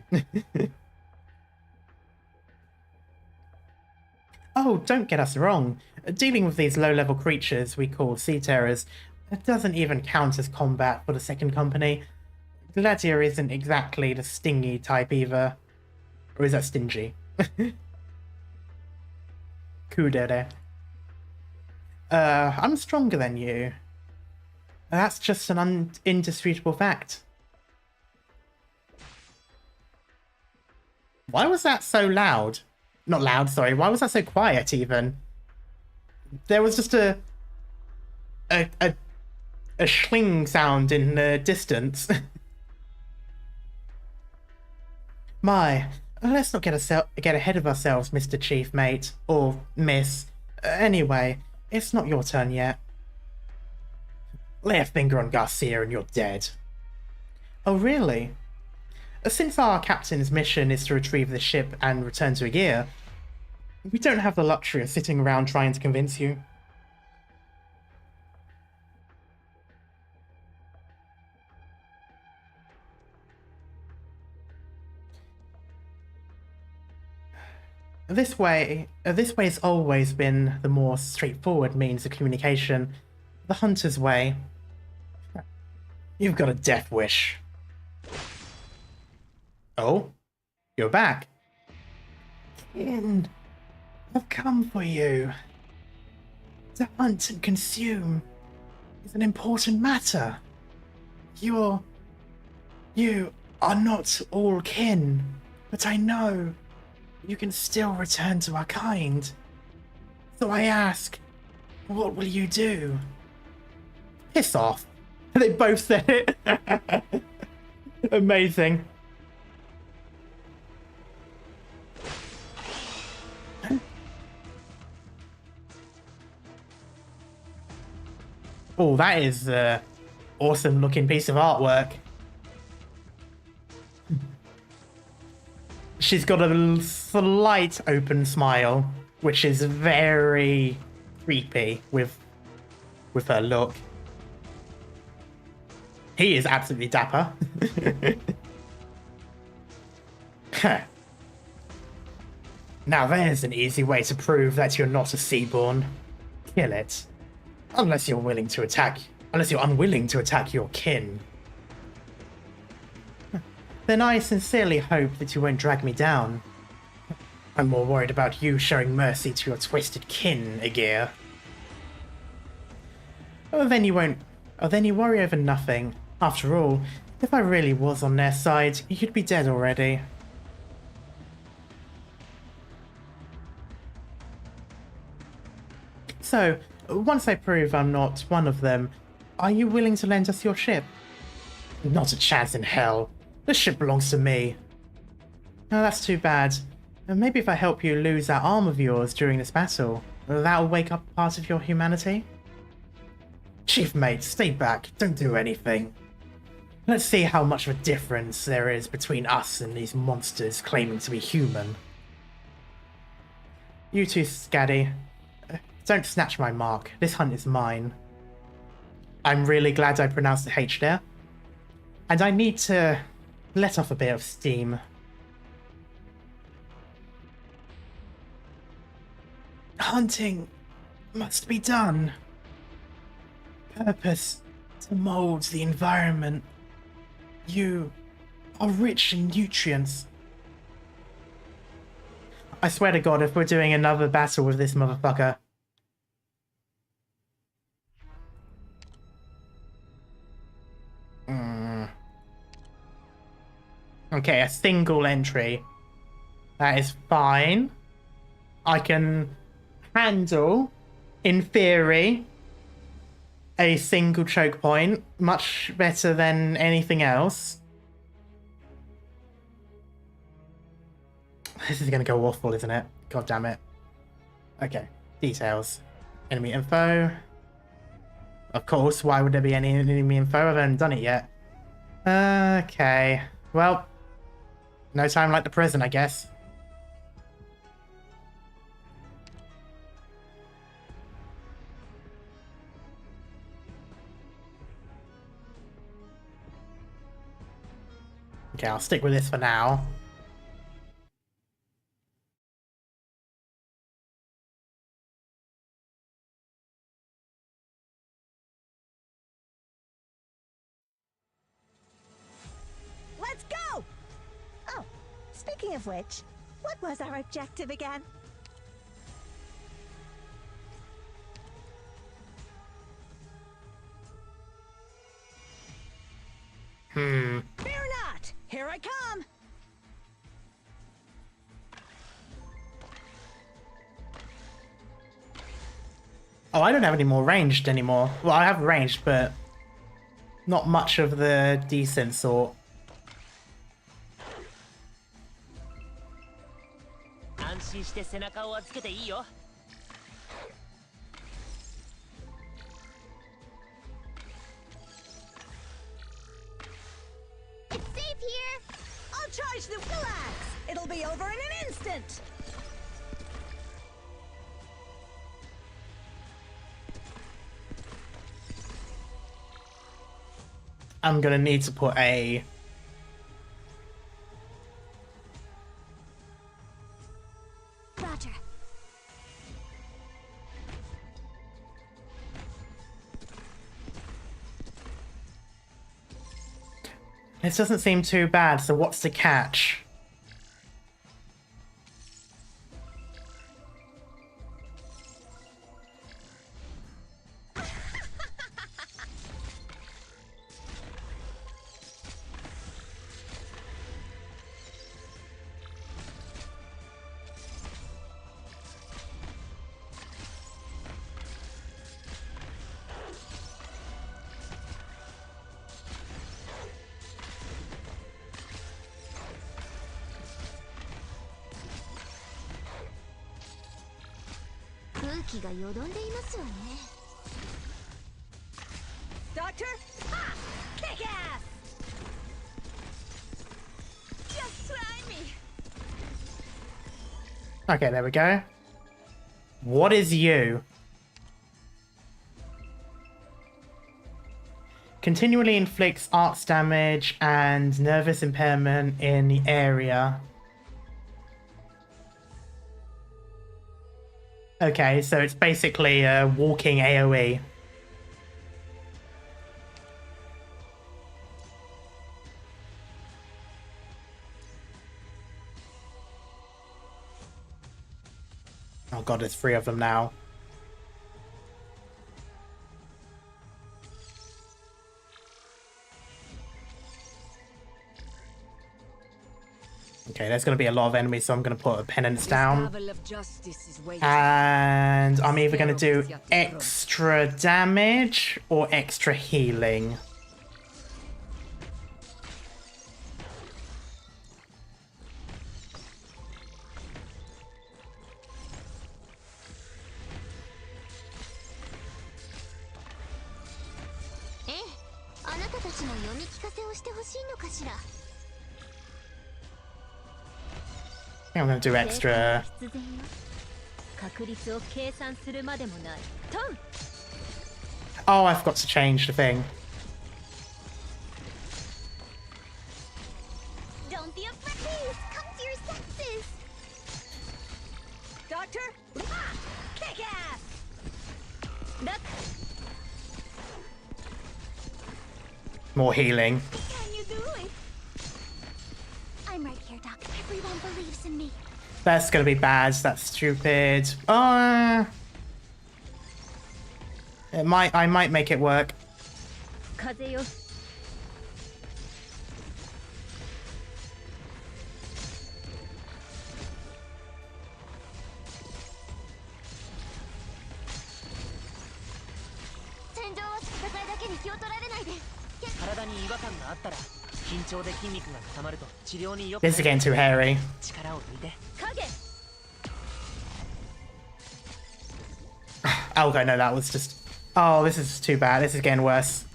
Oh, don't get us wrong. Dealing with these low-level creatures we call sea terrors doesn't even count as combat for the Second Company. Gladiator isn't exactly the stingy type either. Or is that stingy? Kudere. I'm stronger than you. That's just an indisputable fact. Why was that so loud? Not loud, sorry. Why was that so quiet, even? There was just a schling sound in the distance. My, let's not get ahead of ourselves, Mr. Chief Mate. Or Miss. Anyway, it's not your turn yet. Lay a finger on Garcia and you're dead. Oh, really? Since our captain's mission is to retrieve the ship and return to a gear, we don't have the luxury of sitting around trying to convince you. This way's always been the more straightforward means of communication. The Hunter's way. You've got a death wish. Oh? You're back. Kin, I've come for you. To hunt and consume is an important matter. You are not all kin, but I know you can still return to our kind. So I ask, what will you do? Piss off. They both said it. Amazing. Oh, that is an awesome looking piece of artwork. She's got a slight open smile, which is very creepy with her look. He is absolutely dapper. Now there's an easy way to prove that you're not a Seaborn. Kill it. Unless you're unwilling to attack your kin. Then I sincerely hope that you won't drag me down. I'm more worried about you showing mercy to your twisted kin, Aegir. Oh, then you worry over nothing. After all, if I really was on their side, you'd be dead already. So, once I prove I'm not one of them, are you willing to lend us your ship? Not a chance in hell. The ship belongs to me. Oh, that's too bad. Maybe if I help you lose that arm of yours during this battle, that'll wake up part of your humanity? Chief Mate, stay back. Don't do anything. Let's see how much of a difference there is between us and these monsters claiming to be human. You too, Scaddy. Don't snatch my mark. This hunt is mine. I'm really glad I pronounced the H there. And I need to let off a bit of steam. Hunting must be done. Purpose to mold the environment. You are rich in nutrients. I swear to God, if we're doing another battle with this motherfucker. Okay, a single entry. That is fine. I can handle, in theory, a single choke point. Much better than anything else. This is going to go awful, isn't it? God damn it. Okay, details. Enemy info. Of course, why would there be any enemy info? I haven't done it yet. Okay, well, no time like the present, I guess. Okay, I'll stick with this for now. Speaking of which, what was our objective again? Fear not! Here I come! Oh, I don't have any more ranged anymore. Well, I have ranged, but not much of the decent sort. It's safe here! I'll charge the relax! It'll be over in an instant! I'm gonna need to put a... Roger. This doesn't seem too bad, so what's the catch? Doctor? Ha! Kick ass! Just try me! Okay, there we go. What is you? Continually inflicts arts damage and nervous impairment in the area. Okay, so it's basically a walking AoE. Oh god, there's 3 of them now. Okay, there's going to be a lot of enemies, so I'm going to put a penance down. And I'm either going to do extra damage or extra healing. I think I'm going to do extra. Oh, I forgot to change the thing. Don't be afraid! Please, come to your senses! Doctor? Ha! Kick ass! Look! More healing. Can you do it? I'm right here, Doc. Everyone believes in me. That's going to be bad. That's stupid. I might make it work. This is getting too hairy. Okay, no, that was just... Oh, this is too bad. This is getting worse.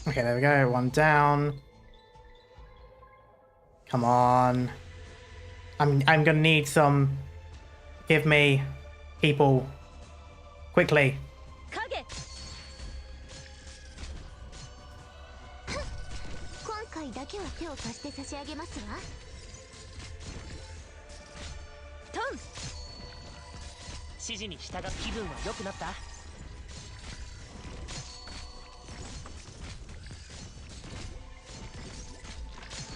Okay, there we go. 1 down. Come on. I'm gonna need some... Give me... people. Quickly. 示に従う気分は良くなった？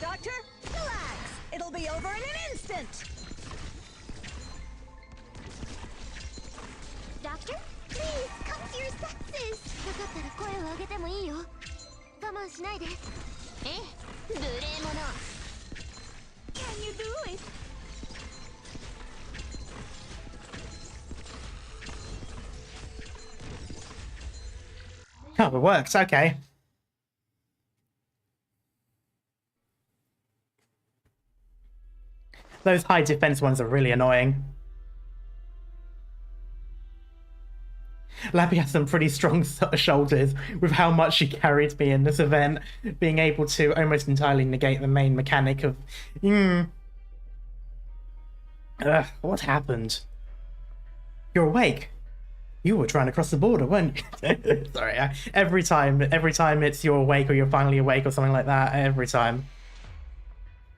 Doctor, relax. It'll be over in an instant. Doctor, please come to your senses. よかったら声を上げてもいいよ。我慢しないで。ええ、無礼者。Can you do it? Oh, it works. Okay. Those high defense ones are really annoying. Lappy has some pretty strong shoulders with how much she carried me in this event, being able to almost entirely negate the main mechanic of... what happened? You're awake. You were trying to cross the border, weren't you? Sorry, every time it's you're awake or you're finally awake or something like that, every time.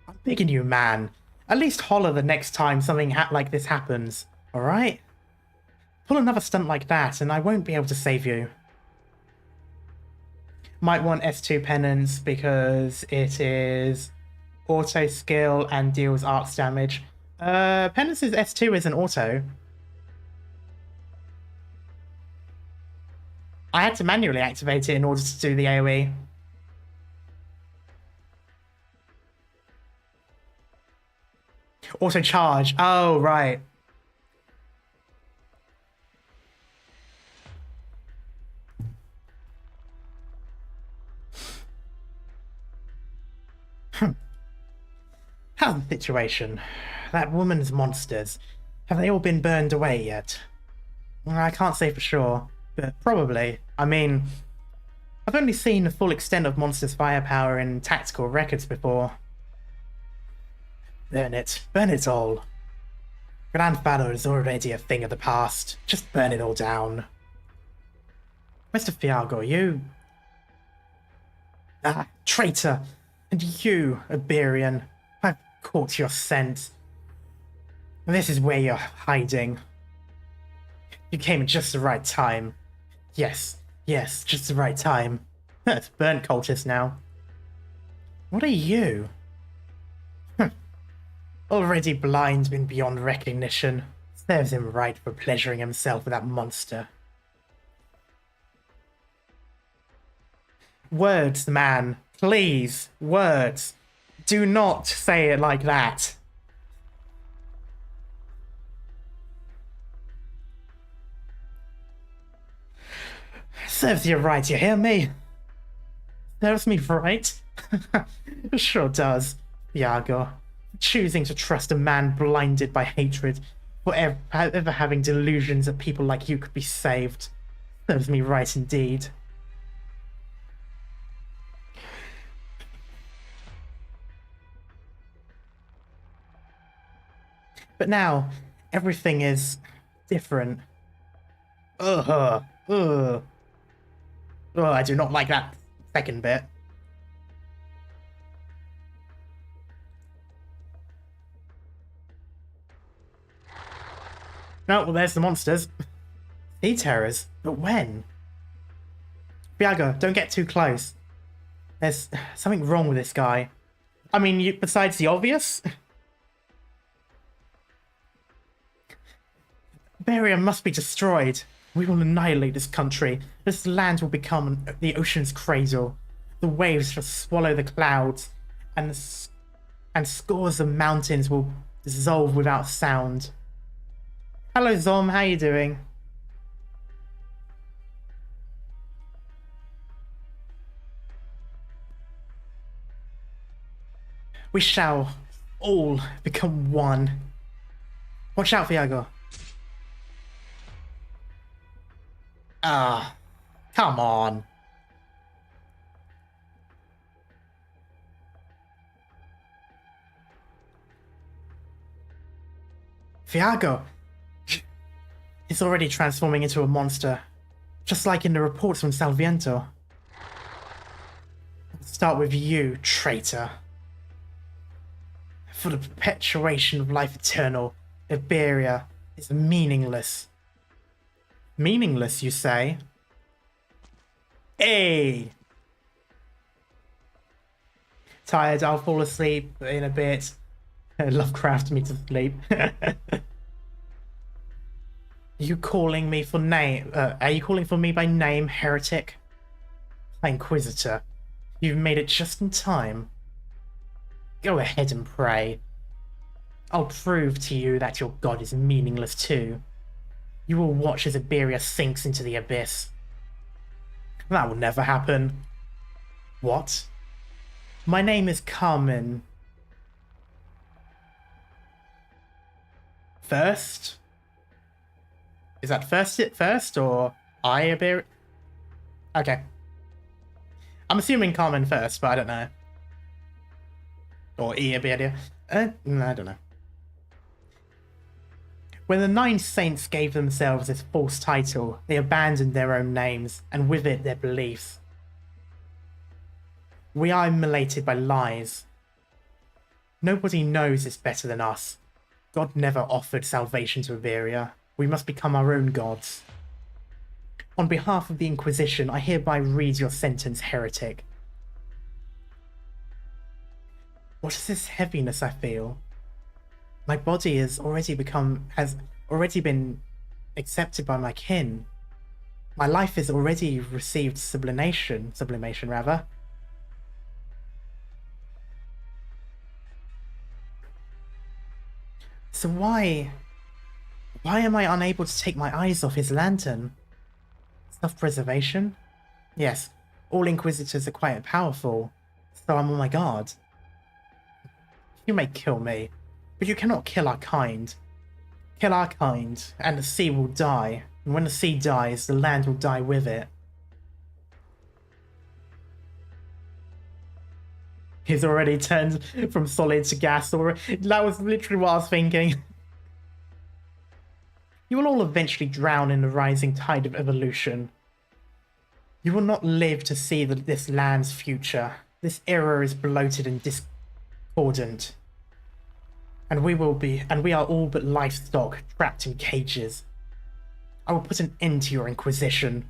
I'm begging you, man. At least holler the next time something like this happens, alright? Pull another stunt like that and I won't be able to save you. Might want S2 penance because it is auto skill and deals arcs damage. Penance's S2 isn't auto. I had to manually activate it in order to do the AoE. Auto charge. Oh, right. How's the situation? That woman's monsters. Have they all been burned away yet? I can't say for sure, but probably. I mean, I've only seen the full extent of monsters' firepower in tactical records before. Burn it all. Grandfather is already a thing of the past. Just burn it all down. Mr. Fiago, you... Ah, traitor! And you, Iberian, I've caught your scent. This is where you're hiding. You came at just the right time. Yes, just the right time. It's burnt cultist now. What are you? Already blind and beyond recognition. Serves him right for pleasuring himself with that monster. Words, man. Please. Words. Do not say it like that. Serves you right, you hear me? Serves me right? Sure does, Iago. Choosing to trust a man blinded by hatred, for ever having delusions that people like you could be saved. Serves me right indeed. But now, everything is different. Oh, I do not like that second bit. No, well, there's the monsters. Sea terrors? But when? Biago, don't get too close. There's something wrong with this guy. I mean, besides the obvious? Iberia must be destroyed. We will annihilate this country. This land will become the ocean's cradle. The waves shall swallow the clouds, and scores of mountains will dissolve without sound. Hello, Zom. How you doing? We shall all become one. Watch out, Viago. Ah, come on. Viago. It's already transforming into a monster, just like in the reports from Salviento. Let's start with you, traitor. For the perpetuation of life eternal, Iberia is meaningless. Meaningless, you say? Hey! Tired, I'll fall asleep in a bit. Lovecraft me to sleep. You calling me for name? Are you calling for me by name, heretic? Inquisitor, you've made it just in time. Go ahead and pray. I'll prove to you that your god is meaningless too. You will watch as Iberia sinks into the abyss. That will never happen. What? My name is Carmen. First? Is that first or Iberia? Okay. I'm assuming Carmen first, but I don't know. Or Iberia. No, I don't know. When the 9 saints gave themselves this false title, they abandoned their own names, and with it their beliefs. We are immolated by lies. Nobody knows this better than us. God never offered salvation to Iberia. We must become our own gods. On behalf of the Inquisition, I hereby read your sentence, heretic. What is this heaviness I feel? My body has already been accepted by my kin. My life has already received sublimation rather. So why am I unable to take my eyes off his lantern? Self-preservation? Yes, all Inquisitors are quite powerful, so I'm on my guard. You may kill me, but you cannot kill our kind. Kill our kind, and the sea will die. And when the sea dies, the land will die with it. He's already turned from solid to gas. That was literally what I was thinking. You will all eventually drown in the rising tide of evolution. You will not live to see this land's future. This era is bloated and discordant. And we are all but livestock trapped in cages. I will put an end to your Inquisition.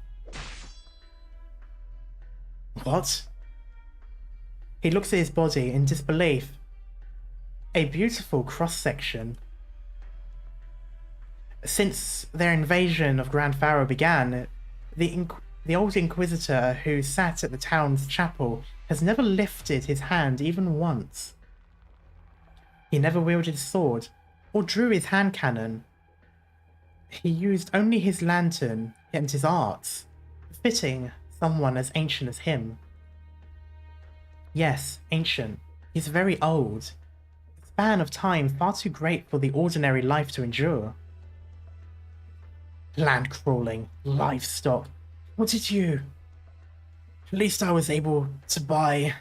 What? He looks at his body in disbelief. A beautiful cross-section. Since their invasion of Grand Pharaoh began, the old Inquisitor who sat at the town's chapel has never lifted his hand even once. He never wielded a sword or drew his hand cannon. He used only his lantern and his arts, befitting someone as ancient as him. Yes, ancient. He's very old. A span of time far too great for the ordinary life to endure. Land crawling, livestock. What did you? At least I was able to buy.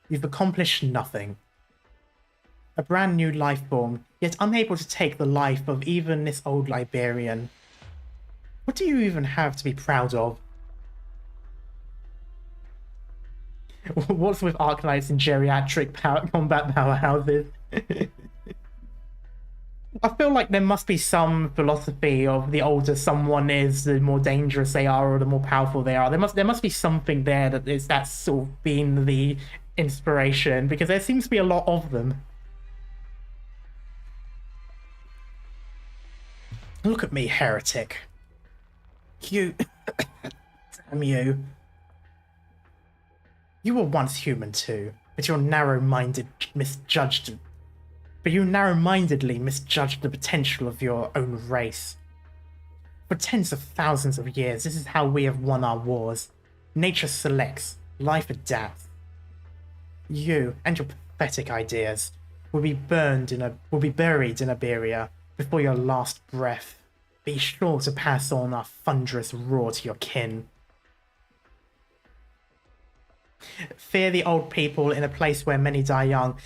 You've accomplished nothing. A brand new life form, yet unable to take the life of even this old Liberian. What do you even have to be proud of? What's with Arknights and geriatric combat powerhouses? I feel like there must be some philosophy of the older someone is, the more dangerous they are, or the more powerful they are. There must be something there that's sort of been the inspiration, because there seems to be a lot of them. Look at me, heretic. You... Damn you. You were once human too, but you narrow-mindedly misjudged the potential of your own race. For tens of thousands of years, this is how we have won our wars. Nature selects, life adapts. You and your pathetic ideas will be buried in Iberia before your last breath. Be sure to pass on our thunderous roar to your kin. Fear the old people in a place where many die young.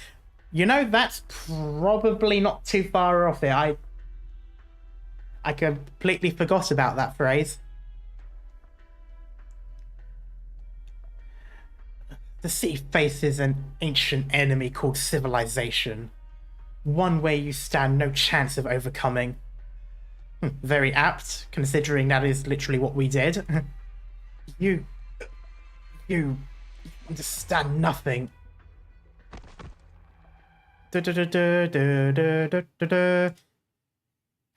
You know, that's probably not too far off it. I completely forgot about that phrase. The sea faces an ancient enemy called civilization. One where you stand no chance of overcoming. Very apt, considering that is literally what we did. You understand nothing.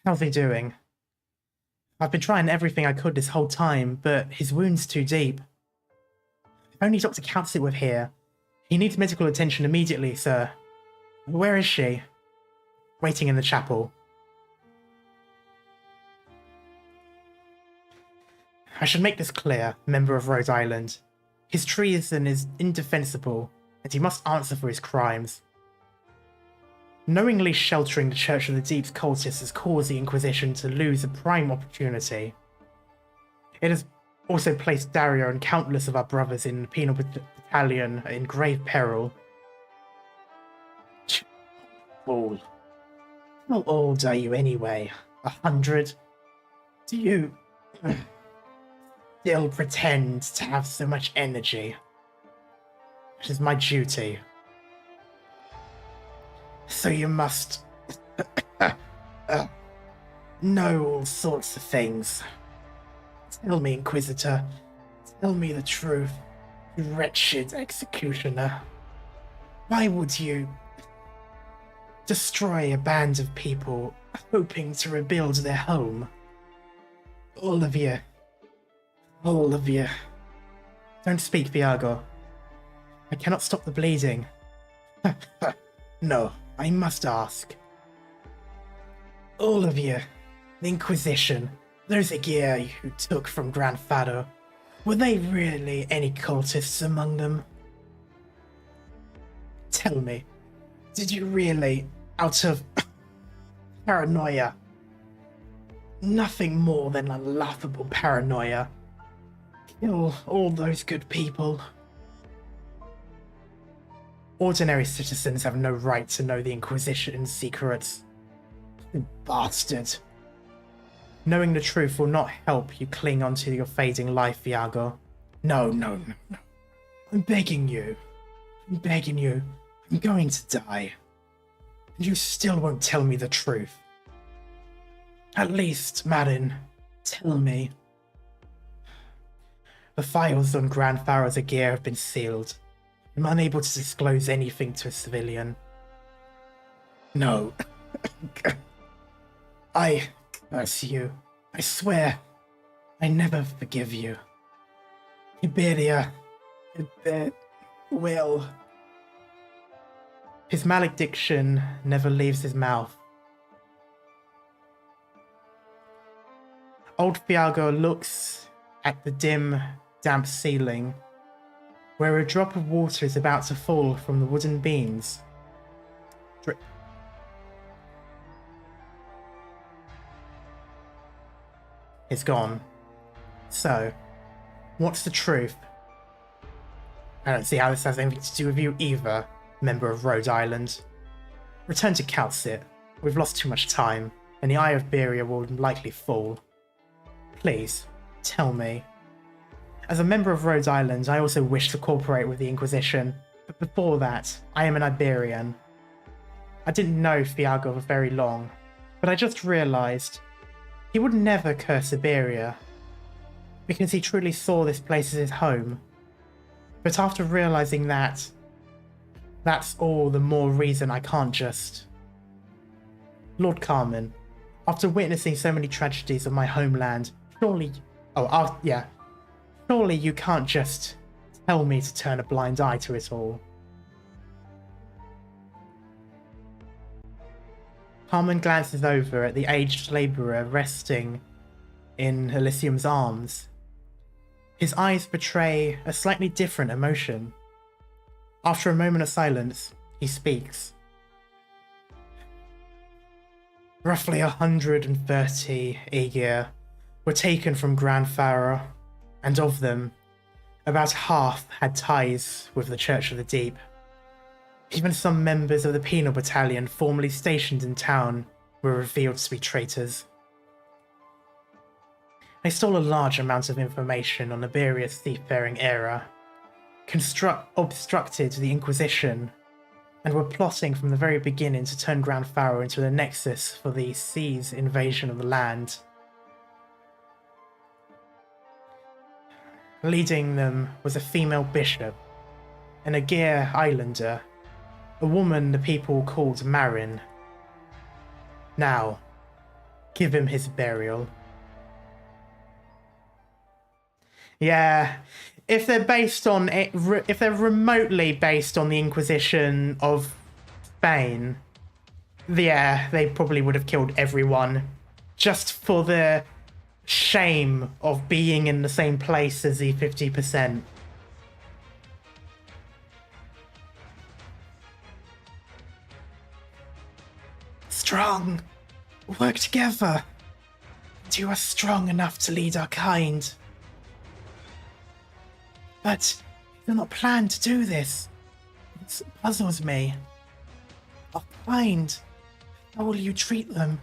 How's he doing? I've been trying everything I could this whole time, but his wound's too deep. If only Dr. Councit were here. He needs medical attention immediately, sir. Where is she? Waiting in the chapel. I should make this clear, member of Rhode Island. His treason is indefensible, and he must answer for his crimes. Knowingly sheltering the Church of the Deep's cultists has caused the Inquisition to lose a prime opportunity. It has also placed Dario and countless of our brothers in the penal battalion in grave peril. Fool. How old are you anyway? 100? Do you still pretend to have so much energy? It is my duty. So you must know all sorts of things. Tell me, Inquisitor. Tell me the truth, you wretched executioner. Why would you destroy a band of people hoping to rebuild their home? All of you. All of you. Don't speak, Viago. I cannot stop the bleeding. No, I must ask. All of you, the Inquisition, those Aegir you took from Grandfather, were they really any cultists among them? Tell me, did you really, out of paranoia, nothing more than a laughable paranoia, kill all those good people? Ordinary citizens have no right to know the Inquisition's secrets. You bastard. Knowing the truth will not help you cling onto your fading life, Viago. No. I'm begging you. I'm going to die. And you still won't tell me the truth. At least, Marin, tell me. The files on Grandfather's Aegir have been sealed. I'm unable to disclose anything to a civilian. No. I curse you. I swear, I never forgive you. Iberia, will. His malediction never leaves his mouth. Old Fiago looks at the dim, damp ceiling, where a drop of water is about to fall from the wooden beams. Drip. It's gone. So, what's the truth? I don't see how this has anything to do with you either, member of Rhode Island. Return to Councit. We've lost too much time, and the Eye of Beria will likely fall. Please, tell me. As a member of Rhode Island, I also wish to cooperate with the Inquisition, but before that, I am an Iberian. I didn't know Fiago for very long, but I just realised he would never curse Iberia, because he truly saw this place as his home. But after realising that, that's all the more reason I can't just... Lord Carmen, after witnessing so many tragedies of my homeland, surely... Surely you can't just tell me to turn a blind eye to it all. Carmen glances over at the aged labourer resting in Elysium's arms. His eyes betray a slightly different emotion. After a moment of silence, he speaks. Roughly 130 Aegir were taken from Grandfather, and of them, about half had ties with the Church of the Deep. Even some members of the penal battalion formerly stationed in town were revealed to be traitors. They stole a large amount of information on Iberia's seafaring era, obstructed the Inquisition, and were plotting from the very beginning to turn Ground Pharaoh into the nexus for the sea's invasion of the land. Leading them was a female bishop, an Aegir Islander, a woman the people called Marin. Now, give him his burial. Yeah, if they're based on it, if they're remotely based on the Inquisition of Spain, yeah, they probably would have killed everyone just for the shame of being in the same place as the 50%. Strong, work together. You are strong enough to lead our kind. But you do not plan to do this. It puzzles me. Our kind, how will you treat them?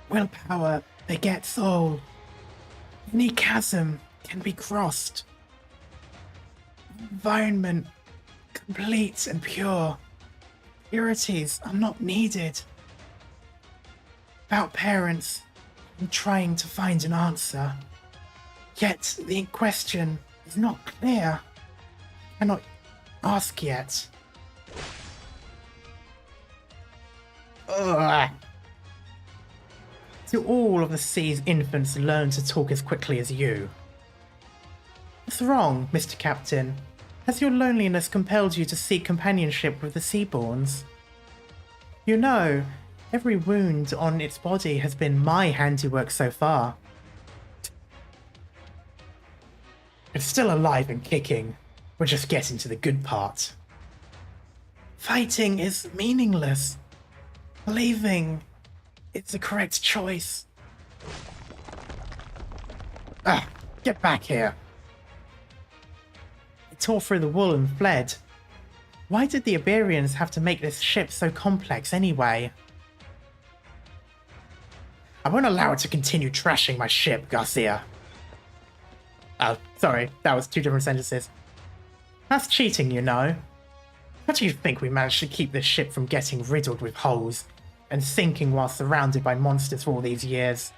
Willpower begets soul. Any chasm can be crossed. Environment, complete and pure. Purities are not needed. About parents, I'm trying to find an answer. Yet the question is not clear. I cannot ask yet. Ugh. Do all of the sea's infants learn to talk as quickly as you? What's wrong, Mr. Captain? Has your loneliness compelled you to seek companionship with the Seaborns? You know, every wound on its body has been my handiwork so far. It's still alive and kicking. We're just getting to the good part. Fighting is meaningless. Believing it's the correct choice. Ah, get back here. It tore through the wool and fled. Why did the Iberians have to make this ship so complex anyway? I won't allow it to continue trashing my ship, Garcia. Oh, sorry, that was two different sentences. That's cheating, you know. How do you think we managed to keep this ship from getting riddled with holes and sinking while surrounded by monsters for all these years?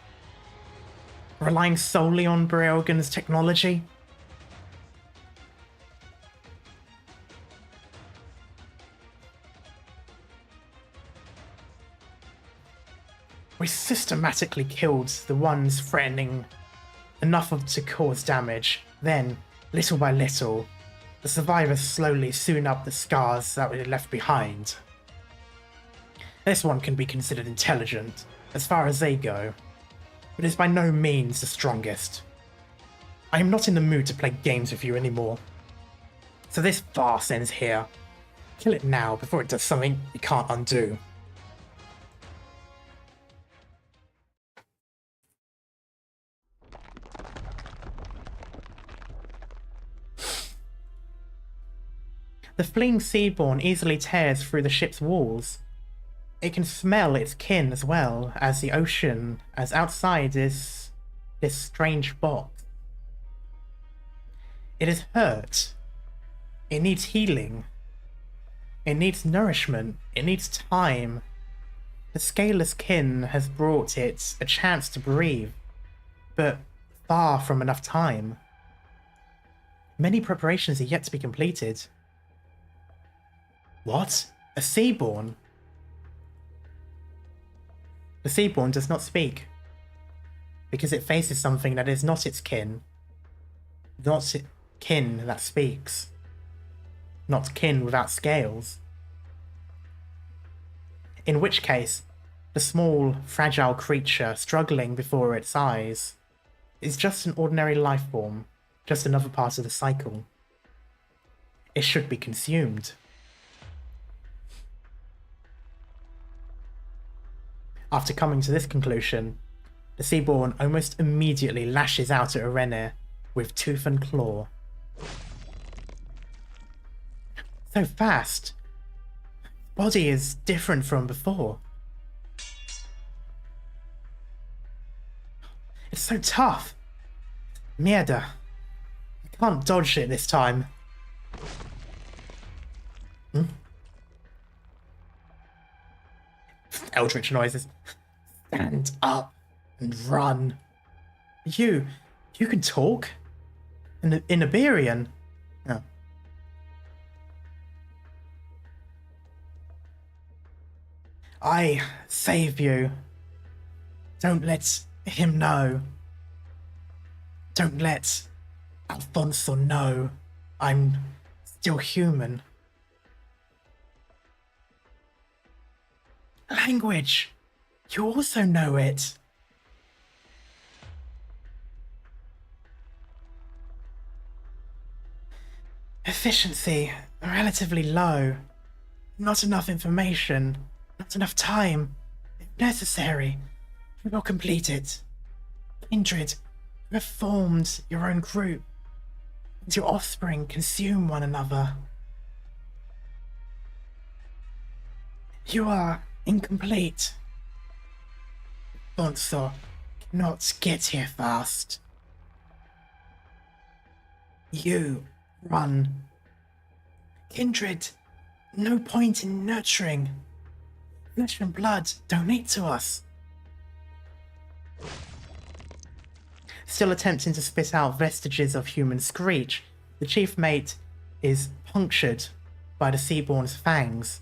Relying solely on Breogan's technology? We systematically killed the ones threatening enough to cause damage. Then, little by little, the survivors slowly sewn up the scars that were left behind. This one can be considered intelligent, as far as they go, but is by no means the strongest. I am not in the mood to play games with you anymore. So this farce ends here. Kill it now before it does something you can't undo. The fleeing Seaborn easily tears through the ship's walls. It can smell its kin as well as the ocean, as outside is this strange box. It is hurt. It needs healing. It needs nourishment. It needs time. The scaleless kin has brought it a chance to breathe, but far from enough time. Many preparations are yet to be completed. What? A Seaborn? The Seaborn does not speak, because it faces something that is not its kin. Not kin that speaks. Not kin without scales. In which case, the small, fragile creature struggling before its eyes is just an ordinary life form, just another part of the cycle. It should be consumed. After coming to this conclusion, the Seaborn almost immediately lashes out at Irenir with tooth and claw. So fast. The body is different from before. It's so tough. Mierda. I can't dodge it this time. eldritch noises. Stand up and run. You can talk? In Iberian? No. I save you. Don't let him know. Don't let Alfonso know I'm still human. Language! You also know it. Efficiency relatively low. Not enough information. Not enough time. If necessary, we will complete it. Kindred, you have formed your own group. And your offspring consume one another. You are incomplete. Bonso cannot get here fast. You run. Kindred, no point in nurturing. Flesh and blood donate to us. Still attempting to spit out vestiges of human screech, the chief mate is punctured by the Seaborn's fangs.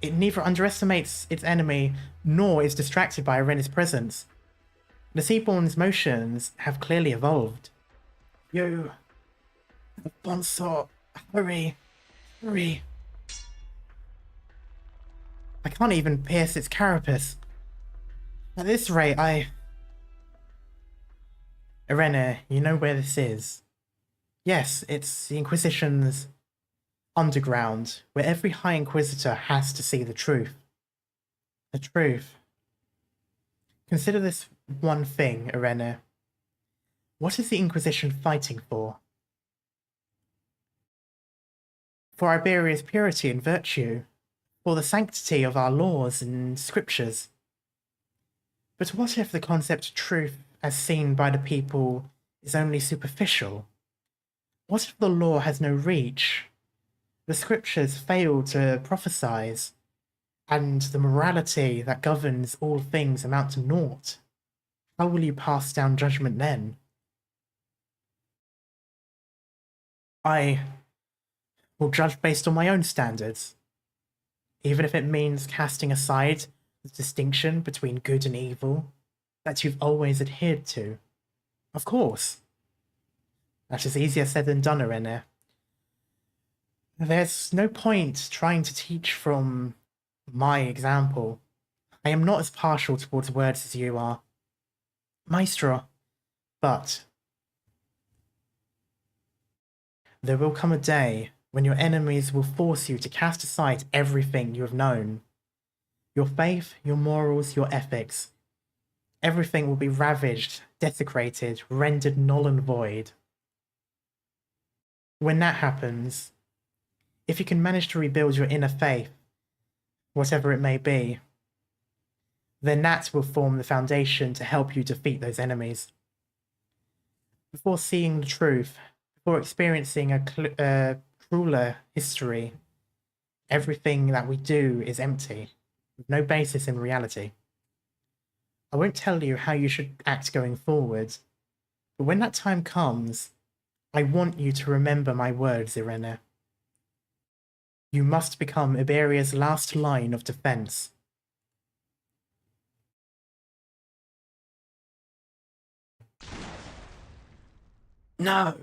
It neither underestimates its enemy nor is distracted by Irene's presence. The Seaborn's motions have clearly evolved. You... Bonso, hurry. Hurry. I can't even pierce its carapace. At this rate, Irene, you know where this is. Yes, it's the Inquisition's underground, where every High Inquisitor has to see the truth. The truth. Consider this one thing, Irene. What is the Inquisition fighting for? For Iberia's purity and virtue, for the sanctity of our laws and scriptures. But what if the concept of truth as seen by the people is only superficial? What if the law has no reach? The scriptures fail to prophesize, and the morality that governs all things amount to naught? How will you pass down judgment then? I will judge based on my own standards, even if it means casting aside the distinction between good and evil that you've always adhered to. Of course. That is easier said than done, Irene. There's no point trying to teach from my example. I am not as partial towards words as you are, Maestro, but there will come a day when your enemies will force you to cast aside everything you have known. Your faith, your morals, your ethics. Everything will be ravaged, desecrated, rendered null and void. When that happens, if you can manage to rebuild your inner faith, whatever it may be, then that will form the foundation to help you defeat those enemies. Before seeing the truth, before experiencing a crueler history, everything that we do is empty, with no basis in reality. I won't tell you how you should act going forward, but when that time comes, I want you to remember my words, Irene. You must become Iberia's last line of defense. No!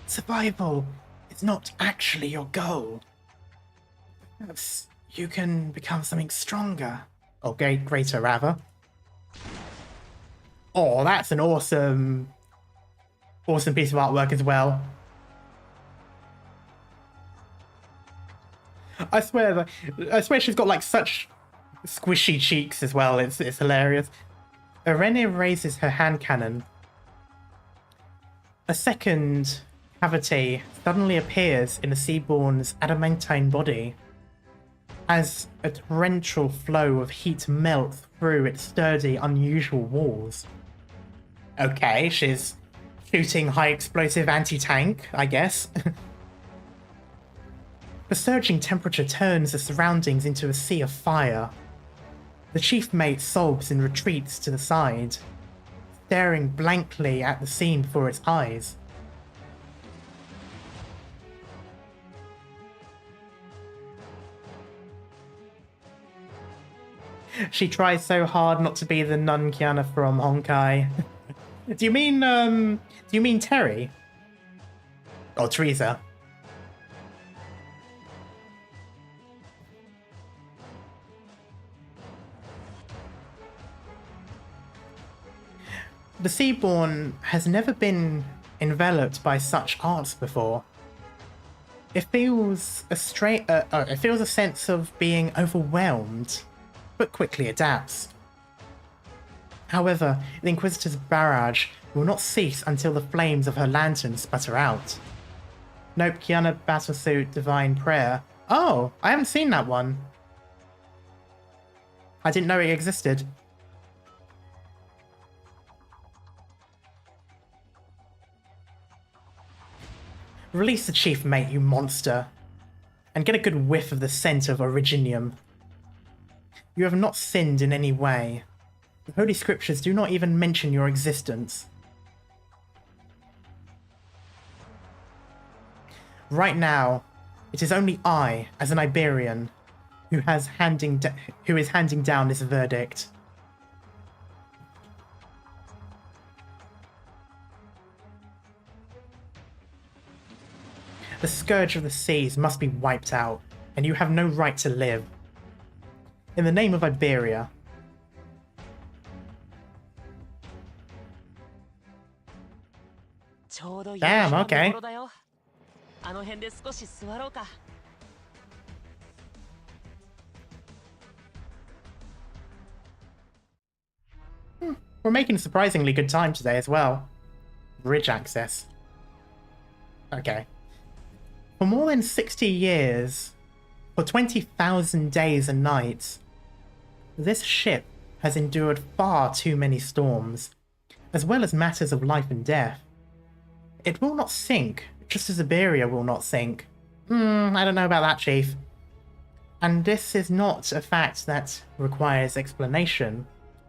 Survival is not actually your goal. Perhaps you can become something stronger. Or greater, rather. Oh, that's an awesome piece of artwork as well. I swear she's got like such squishy cheeks as well. It's hilarious. Irene raises her hand cannon. A second cavity suddenly appears in the Seaborn's adamantine body as a torrential flow of heat melts through its sturdy, unusual walls. Okay, she's shooting high explosive anti-tank, I guess. The surging temperature turns the surroundings into a sea of fire. The chief mate sobs and retreats to the side, staring blankly at the scene before its eyes. She tries so hard not to be the nun Kiana from Honkai. Do you mean Terry? Or Teresa? The Seaborn has never been enveloped by such art before. It feels a sense of being overwhelmed, but quickly adapts. However, the Inquisitor's barrage will not cease until the flames of her lantern sputter out. Nope, Kiana Battlesuit Divine Prayer. Oh, I haven't seen that one. I didn't know it existed. Release the chief mate, you monster, and get a good whiff of the scent of Originium. You have not sinned in any way. The Holy Scriptures do not even mention your existence. Right now, it is only I, as an Iberian, who is handing down this verdict. The scourge of the seas must be wiped out, and you have no right to live. In the name of Iberia. Damn, okay. We're making surprisingly good time today as well. Bridge access. Okay. For more than 60 years, for 20,000 days and nights, this ship has endured far too many storms, as well as matters of life and death. It will not sink, just as Iberia will not sink. I don't know about that, Chief. And this is not a fact that requires explanation,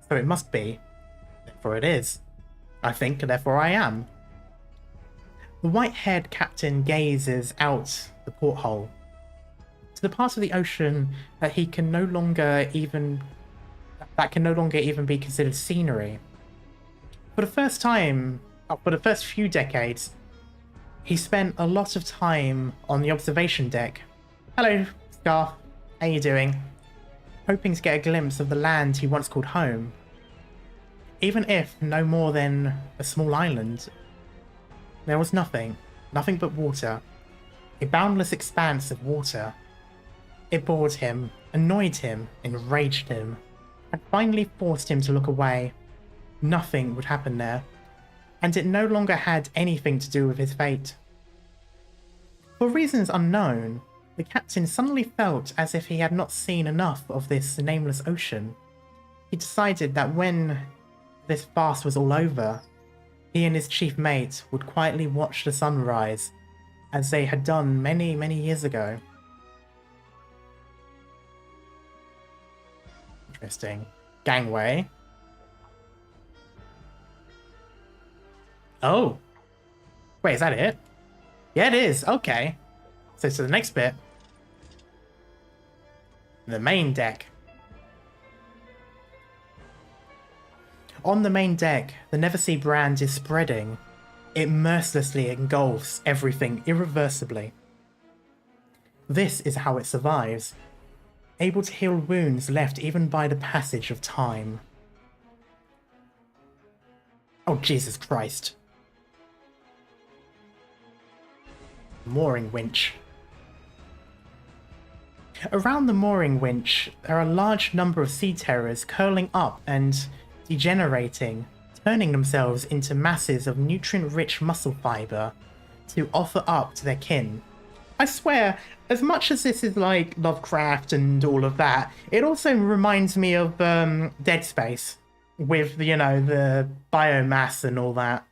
so it must be. Therefore it is. I think, therefore I am. The white-haired captain gazes out the porthole to the part of the ocean that can no longer even be considered scenery. For the first few decades, he spent a lot of time on the observation deck. Hello, Scarf. How you doing? Hoping to get a glimpse of the land he once called home. Even if no more than a small island. There was nothing but water. A boundless expanse of water. It bored him, annoyed him, enraged him, and finally forced him to look away. Nothing would happen there, and it no longer had anything to do with his fate. For reasons unknown, the captain suddenly felt as if he had not seen enough of this nameless ocean. He decided that when this farce was all over, he and his chief mate would quietly watch the sunrise, as they had done many, many years ago. Interesting. Gangway. Oh. Wait, is that it? Yeah, it is. Okay. So to the next bit. The main deck. On the main deck, the Neversea brand is spreading. It mercilessly engulfs everything irreversibly. This is how it survives, able to heal wounds left even by the passage of time. Oh, Jesus Christ. Mooring winch. Around the mooring winch, there are a large number of sea terrors curling up and degenerating, turning themselves into masses of nutrient-rich muscle fiber to offer up to their kin. I swear, as much as this is like Lovecraft and all of that, it also reminds me of Dead Space, with, you know, the biomass and all that.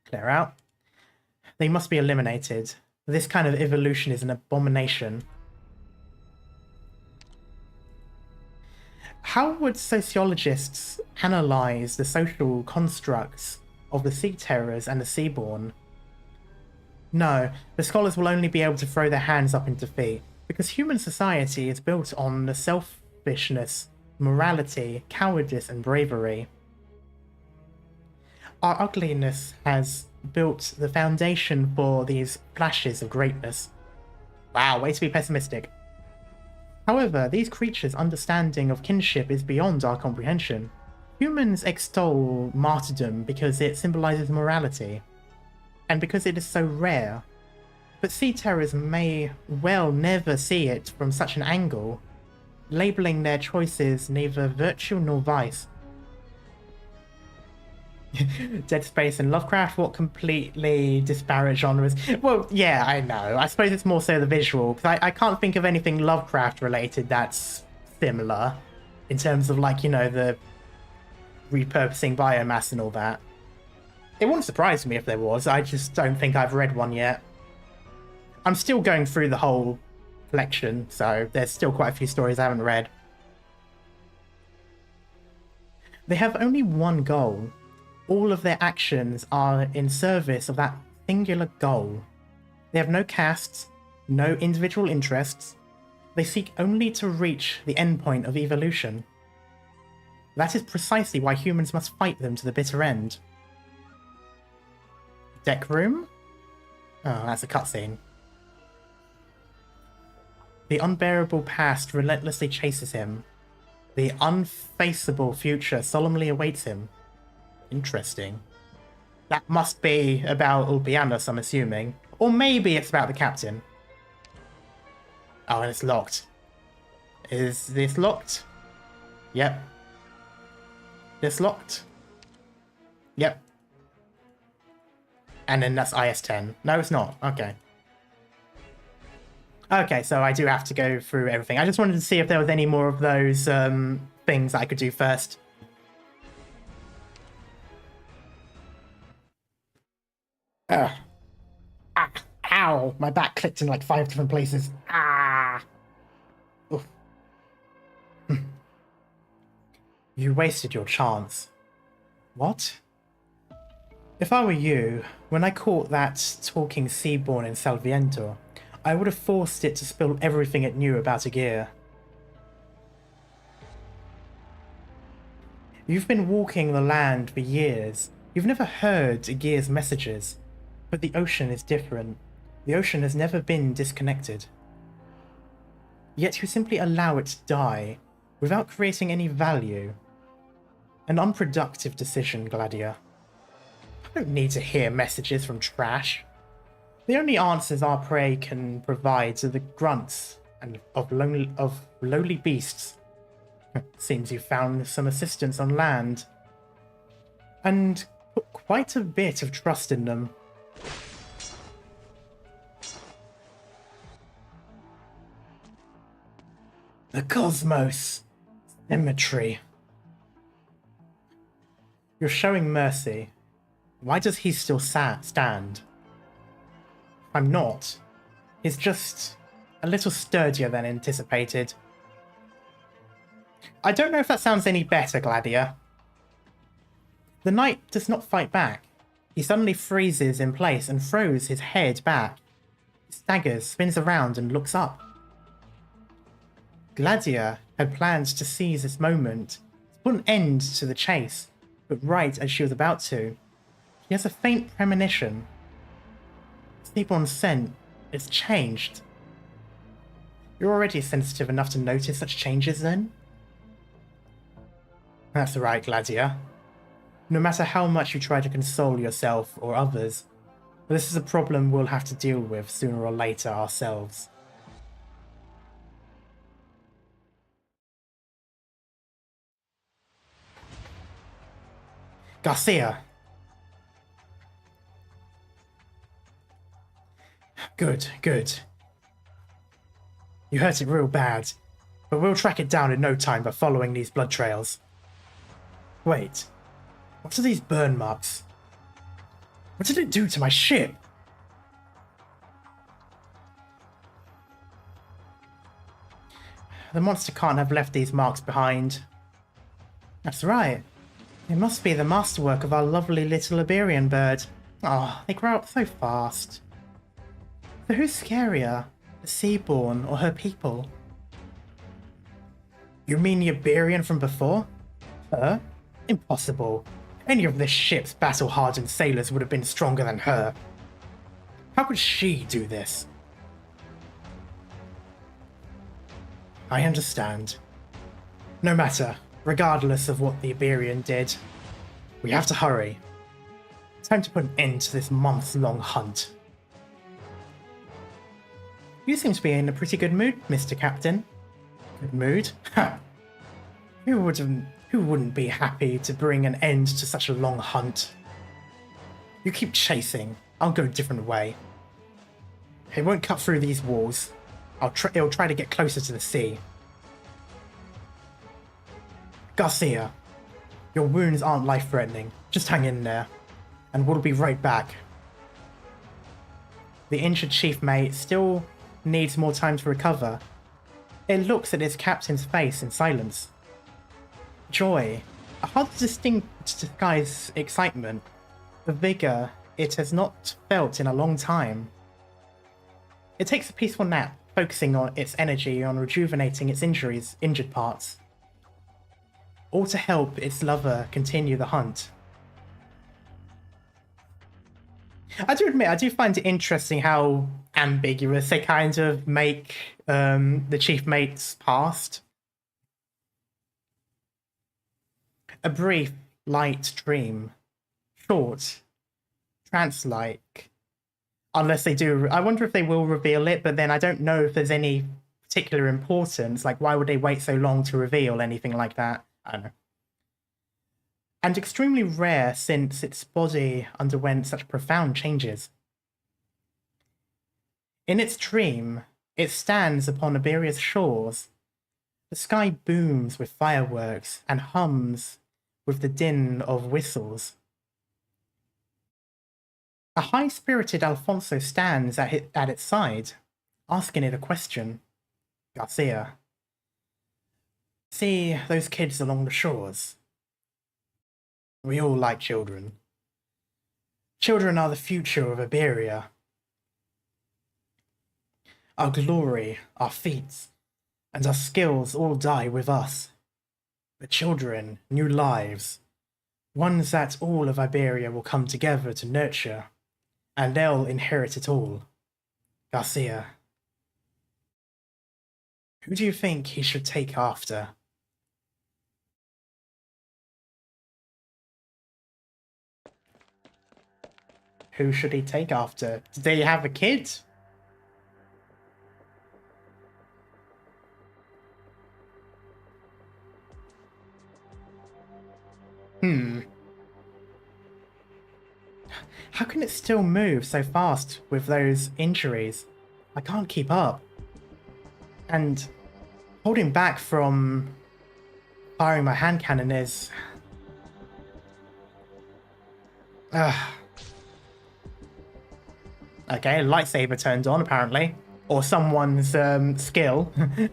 Clear out. They must be eliminated. This kind of evolution is an abomination. How would sociologists analyze the social constructs of the Sea Terrors and the Seaborn? No, the scholars will only be able to throw their hands up in defeat, because human society is built on the selfishness, morality, cowardice, and bravery. Our ugliness has built the foundation for these flashes of greatness. Wow, way to be pessimistic. However, these creatures' understanding of kinship is beyond our comprehension. Humans extol martyrdom because it symbolizes morality, and because it is so rare. But sea terrors may well never see it from such an angle, labeling their choices neither virtue nor vice. Dead Space and Lovecraft, what completely disparate genres. Well, yeah, I know. I suppose it's more so the visual, because I can't think of anything Lovecraft related that's similar in terms of, like, you know, the repurposing biomass and all that. It wouldn't surprise me if there was. I just don't think I've read one yet. I'm still going through the whole collection, so there's still quite a few stories I haven't read. They have only one goal. All of their actions are in service of that singular goal. They have no castes, no individual interests. They seek only to reach the endpoint of evolution. That is precisely why humans must fight them to the bitter end. Deck room? Oh, that's a cutscene. The unbearable past relentlessly chases him. The unfaceable future solemnly awaits him. Interesting. That must be about Ulpianus, I'm assuming. Or maybe it's about the captain. Oh, and it's locked. Is this locked? Yep. This locked? Yep. And then that's IS-10. No, it's not. Okay. Okay, so I do have to go through everything. I just wanted to see if there was any more of those things that I could do first. Ugh. Ah, ow! My back clicked in like 5 different places. Ah! Oof. You wasted your chance. What? If I were you, when I caught that talking Seaborn in Salviento, I would have forced it to spill everything it knew about Aegir. You've been walking the land for years. You've never heard Aegir's messages. But the ocean is different. The ocean has never been disconnected. Yet you simply allow it to die, without creating any value. An unproductive decision, Gladia. I don't need to hear messages from trash. The only answers our prey can provide are the grunts and of lowly beasts. Seems you found some assistance on land. And put quite a bit of trust in them. The cosmos. Symmetry. You're showing mercy. Why does he still stand? I'm not. He's just a little sturdier than anticipated. I don't know if that sounds any better, Gladia. The knight does not fight back. He suddenly freezes in place and throws his head back. He staggers, spins around, and looks up. Gladia had planned to seize this moment, to put an end to the chase, but right as she was about to, he has a faint premonition. Seaborn's scent, it's changed. You're already sensitive enough to notice such changes, then? That's right, Gladia. No matter how much you try to console yourself or others, this is a problem we'll have to deal with sooner or later ourselves. Garcia! Good, good. You hurt it real bad, but we'll track it down in no time by following these blood trails. Wait, what are these burn marks? What did it do to my ship? The monster can't have left these marks behind. That's right. It must be the masterwork of our lovely little Iberian bird. Oh, they grow up so fast. So who's scarier, the Seaborn or her people? You mean the Iberian from before? Her? Impossible. Any of this ship's battle-hardened sailors would have been stronger than her. How could she do this? I understand. No matter, regardless of what the Iberian did, we have to hurry. Time to put an end to this months-long hunt. You seem to be in a pretty good mood, Mr. Captain. Good mood? Ha! Who wouldn't be happy to bring an end to such a long hunt? You keep chasing. I'll go a different way. It won't cut through these walls. It'll try to get closer to the sea. Garcia, your wounds aren't life-threatening. Just hang in there, and we'll be right back. The injured chief mate still needs more time to recover. It looks at its captain's face in silence. Joy, a hard to disguise excitement, the vigor it has not felt in a long time. It takes a peaceful nap, focusing on its energy on rejuvenating its injured parts, all to help its lover continue the hunt. I do admit, I do find it interesting how ambiguous they kind of make the chief mate's past. A brief, light dream. Short. Trance-like. Unless they do... I wonder if they will reveal it, but then I don't know if there's any particular importance. Like, why would they wait so long to reveal anything like that? I don't know. And extremely rare since its body underwent such profound changes. In its dream, it stands upon Iberia's shores. The sky booms with fireworks and hums with the din of whistles. A high-spirited Alfonso stands at its side, asking it a question. Garcia. See those kids along the shores? We all like children. Children are the future of Iberia. Our glory, our feats, and our skills all die with us. But children, new lives, ones that all of Iberia will come together to nurture, and they'll inherit it all. Garcia. Who do you think he should take after? Who should he take after? Did they have a kid? How can it still move so fast with those injuries? I can't keep up. And holding back from firing my hand cannon is... Okay, a lightsaber turned on, apparently. Or someone's skill. The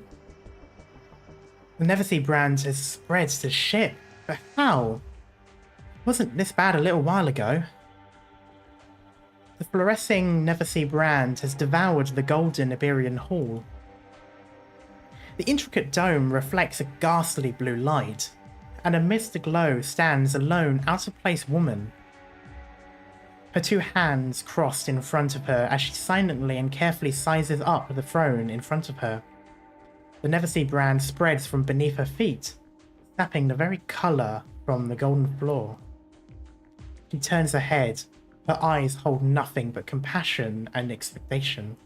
Neversea brand has spread to the ship. But how? Wasn't this bad a little while ago? The fluorescing Neversea brand has devoured the golden Iberian Hall. The intricate dome reflects a ghastly blue light, and amidst the glow stands a lone, out-of-place woman. Her two hands crossed in front of her as she silently and carefully sizes up the throne in front of her. The Neversea brand spreads from beneath her feet, sapping the very colour from the golden floor. She turns her head, her eyes hold nothing but compassion and expectation.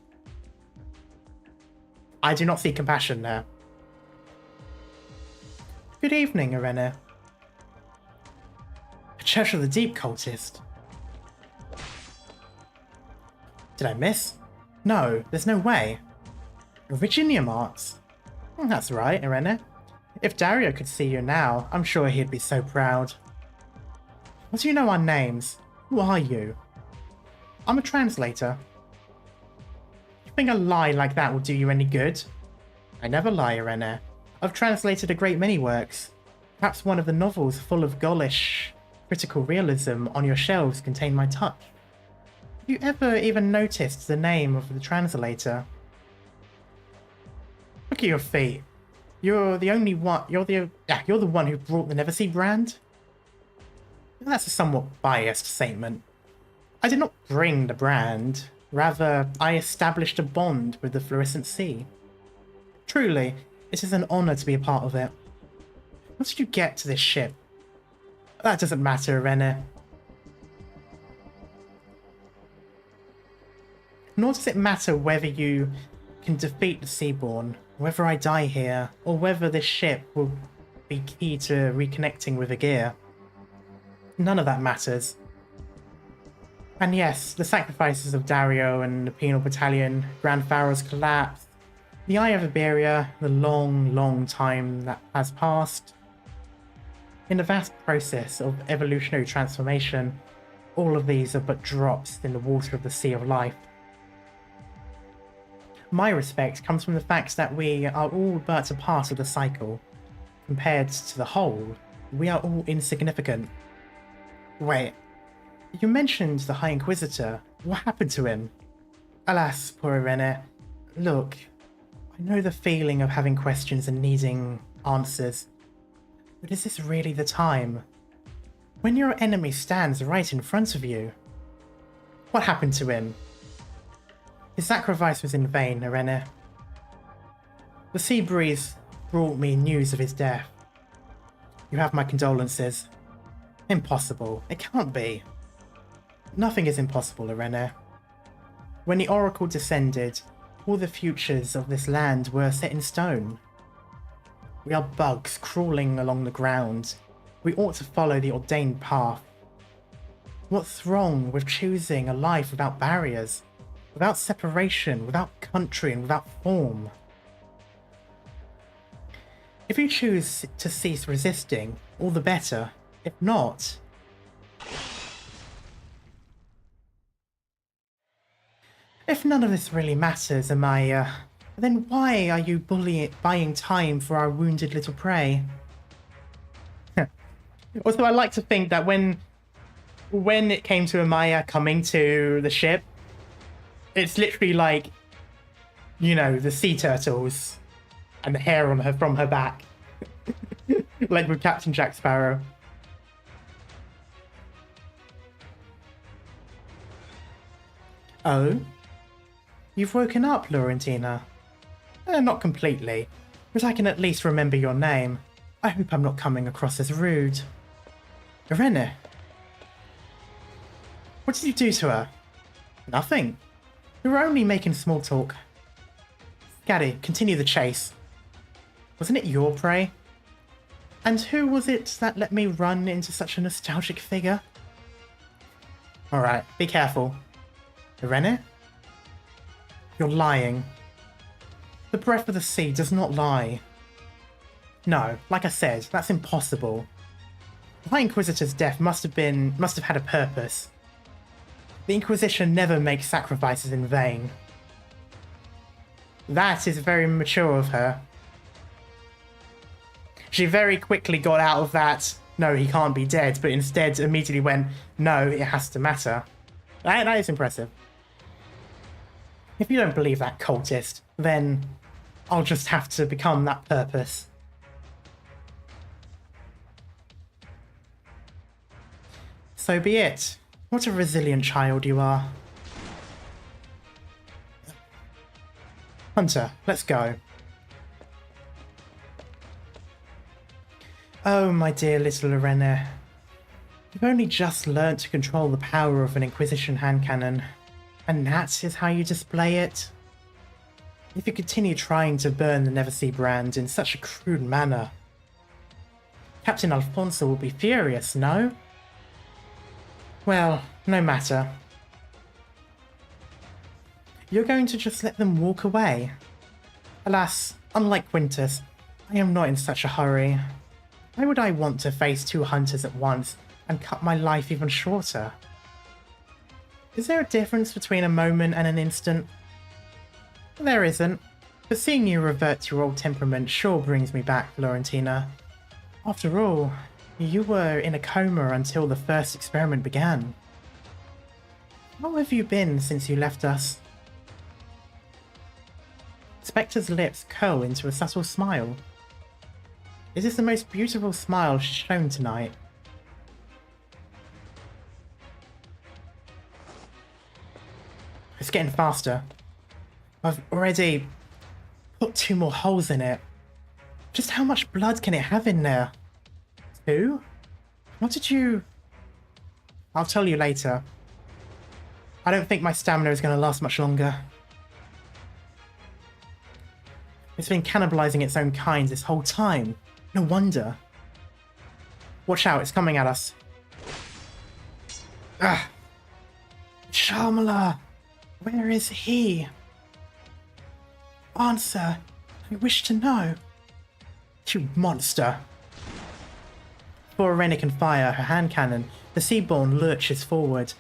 I do not see compassion there. Good evening, Irene. A Church of the Deep cultist. Did I miss? No, there's no way. Virginia Marks. That's right, Irene. If Dario could see you now, I'm sure he'd be so proud. What do you know our names? Who are you? I'm a translator. You think a lie like that will do you any good? I never lie, Irene. I've translated a great many works. Perhaps one of the novels full of gaulish critical realism on your shelves contain my touch. Have you ever even noticed the name of the translator? Look at your feet. You're the only one. You're the one who brought the Neversea brand. That's a somewhat biased statement. I did not bring the brand. Rather, I established a bond with the Fluorescent Sea. Truly, it is an honor to be a part of it. How did you get to this ship? That doesn't matter, Rene. Nor does it matter whether you can defeat the Seaborn, whether I die here, or whether this ship will be key to reconnecting with Aegir. None of that matters. And yes, the sacrifices of Dario and the Penal Battalion, Grand Pharaoh's collapse, the Eye of Iberia, the long, long time that has passed. In the vast process of evolutionary transformation, all of these are but drops in the water of the Sea of Life. My respect comes from the fact that we are all but a part of the cycle. Compared to the whole, we are all insignificant. Wait, you mentioned the High Inquisitor. What happened to him? Alas, poor Irene. Look, I know the feeling of having questions and needing answers. But is this really the time? When your enemy stands right in front of you? What happened to him? His sacrifice was in vain, Irene. The sea breeze brought me news of his death. You have my condolences. Impossible. It can't be. Nothing is impossible, Irene. When the Oracle descended, all the futures of this land were set in stone. We are bugs crawling along the ground. We ought to follow the ordained path. What's wrong with choosing a life without barriers, without separation, without country, and without form? If you choose to cease resisting, all the better. If not... If none of this really matters, Amaya, then why are you buying time for our wounded little prey? Also, I like to think that when it came to Amaya coming to the ship, it's literally like, you know, the sea turtles and the hair on her from her back. Like with Captain Jack Sparrow. Oh? You've woken up, Laurentina. Not completely, but I can at least remember your name. I hope I'm not coming across as rude. Irene. What did you do to her? Nothing. We were only making small talk. Gaddy, continue the chase. Wasn't it your prey? And who was it that let me run into such a nostalgic figure? Alright, be careful. Irene? You're lying. The breath of the sea does not lie. No, like I said, that's impossible. The High Inquisitor's death must have had a purpose. The Inquisition never makes sacrifices in vain. That is very mature of her. She very quickly got out of that, no, he can't be dead, but instead immediately went, no, it has to matter. That is impressive. If you don't believe that, cultist, then I'll just have to become that purpose. So be it. What a resilient child you are. Hunter, let's go. Oh, my dear little Irene. You've only just learnt to control the power of an Inquisition hand cannon, and that is how you display it? If you continue trying to burn the Neversea brand in such a crude manner, Captain Alfonso will be furious, no? Well, no matter. You're going to just let them walk away? Alas, unlike Quintus, I am not in such a hurry. Why would I want to face two hunters at once and cut my life even shorter? Is there a difference between a moment and an instant? There isn't, but seeing you revert to your old temperament sure brings me back, Laurentina. After all, you were in a coma until the first experiment began. How have you been since you left us? Spectre's lips curl into a subtle smile. Is this the most beautiful smile she's shown tonight? It's getting faster. I've already put 2 more holes in it. Just how much blood can it have in there? 2? What did you... I'll tell you later. I don't think my stamina is going to last much longer. It's been cannibalizing its own kind this whole time. No wonder. Watch out, it's coming at us. Ah! Shamala! Where is he? Answer! I wish to know. You monster! Before Rennie can fire her hand cannon, the Seaborn lurches forward.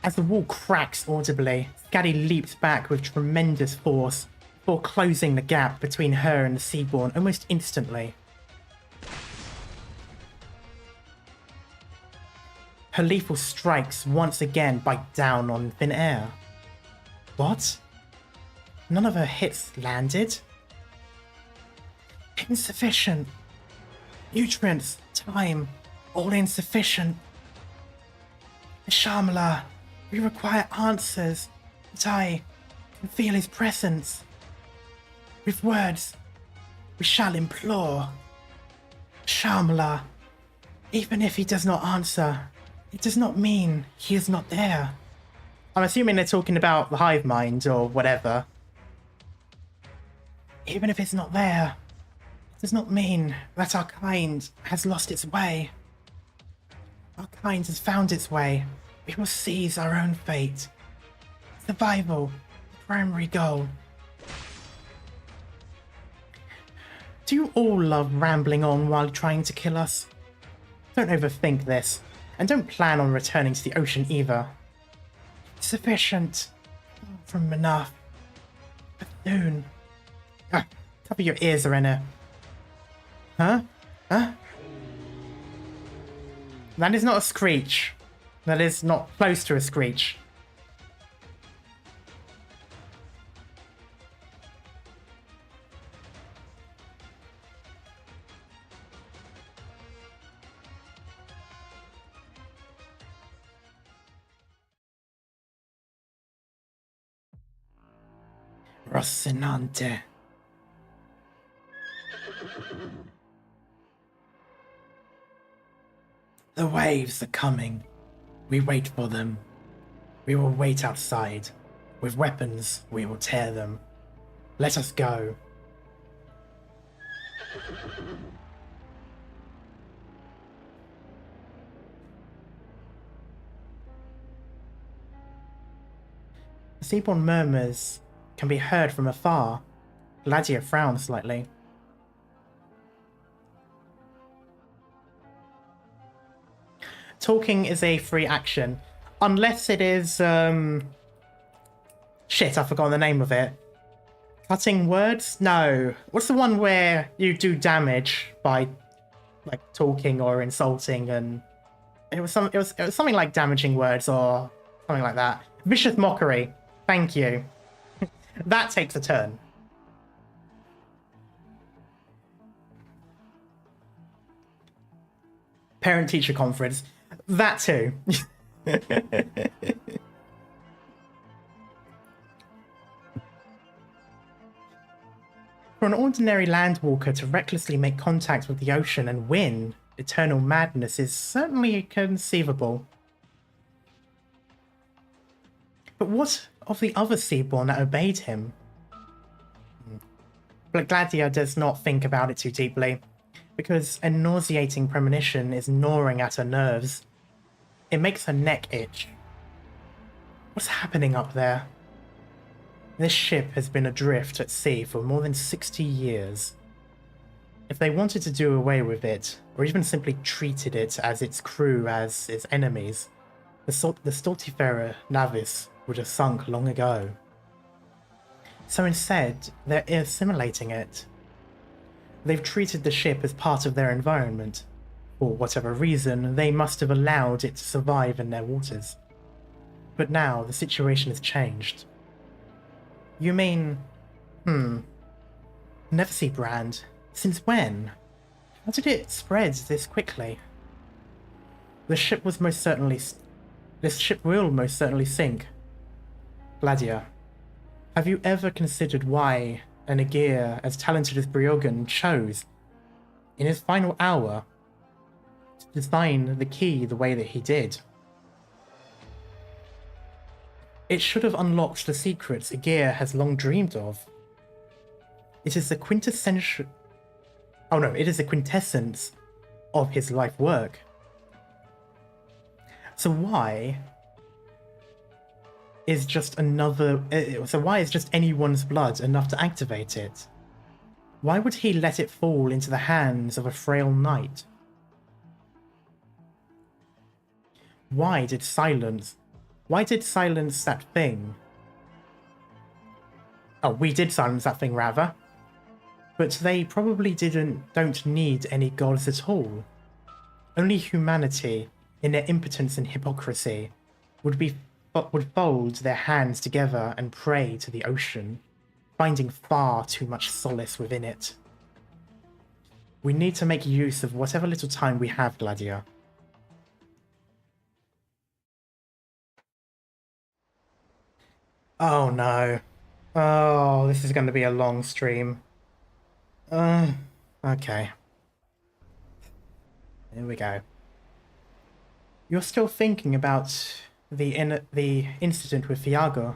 As the wall cracks audibly, Scaddy leaps back with tremendous force, before closing the gap between her and the Seaborn almost instantly. Her lethal strikes once again bite down on thin air. What? None of her hits landed? Insufficient. Nutrients, time, all insufficient. Shamala, we require answers, but I can feel his presence. With words, we shall implore. Shamala, even if he does not answer, it does not mean he is not there. I'm assuming they're talking about the hive mind or whatever. Even if it's not there, it does not mean that our kind has lost its way. Our kind has found its way. We will seize our own fate. Survival, the primary goal. Do you all love rambling on while trying to kill us? Don't overthink this, and don't plan on returning to the ocean either. Sufficient. Far from enough. Bethune. Cover your ears, Arena. Huh? Huh? That is not a screech. That is not close to a screech. Rocinante. The waves are coming. We wait for them. We will wait outside. With weapons, we will tear them. Let us go. The Seaborn murmurs can be heard from afar. Gladia frowns slightly. Talking is a free action. Unless it is, shit, I've forgotten the name of it. Cutting words? No. What's the one where you do damage by, like, talking or insulting and... It was something like damaging words or something like that. Vicious mockery. Thank you. That takes a turn. Parent-teacher conference. That too. For an ordinary landwalker to recklessly make contact with the ocean and win eternal madness is certainly conceivable. But what of the other Seaborn that obeyed him? But Gladia does not think about it too deeply, because a nauseating premonition is gnawing at her nerves. It makes her neck itch. What's happening up there? This ship has been adrift at sea for more than 60 years. If they wanted to do away with it, or even simply treated it as its crew as its enemies, the Stultifera Navis would have sunk long ago. So instead, they're assimilating it. They've treated the ship as part of their environment. For whatever reason, they must have allowed it to survive in their waters. But now, the situation has changed. You mean... Never see brand. Since when? How did it spread this quickly? This ship will most certainly sink. Gladia, have you ever considered why an Aegir as talented as Briogan chose, in his final hour, to design the key the way that he did? It should have unlocked the secrets Aegir has long dreamed of. It is the quintessential... Oh no, it is the quintessence of his life work. So why is just anyone's blood enough to activate it? Why would he let it fall into the hands of a frail knight? Why did silence that thing? Oh, we did silence that thing, rather. But they probably don't need any gods at all. Only humanity, in their impotence and hypocrisy, would fold their hands together and pray to the ocean, finding far too much solace within it. We need to make use of whatever little time we have, Gladia. Oh no. Oh, this is going to be a long stream. Okay. Here we go. You're still thinking about the incident with Fiago?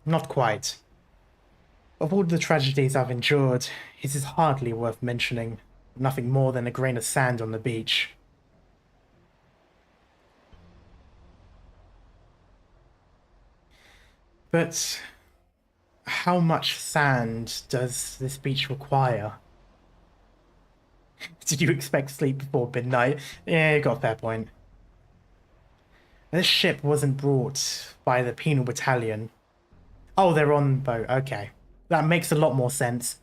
Not quite. Of all the tragedies I've endured, it is hardly worth mentioning. Nothing more than a grain of sand on the beach. But how much sand does this beach require? Did you expect sleep before midnight? Yeah, you got a fair point. This ship wasn't brought by the penal battalion. Oh, they're on boat. Okay. That makes a lot more sense.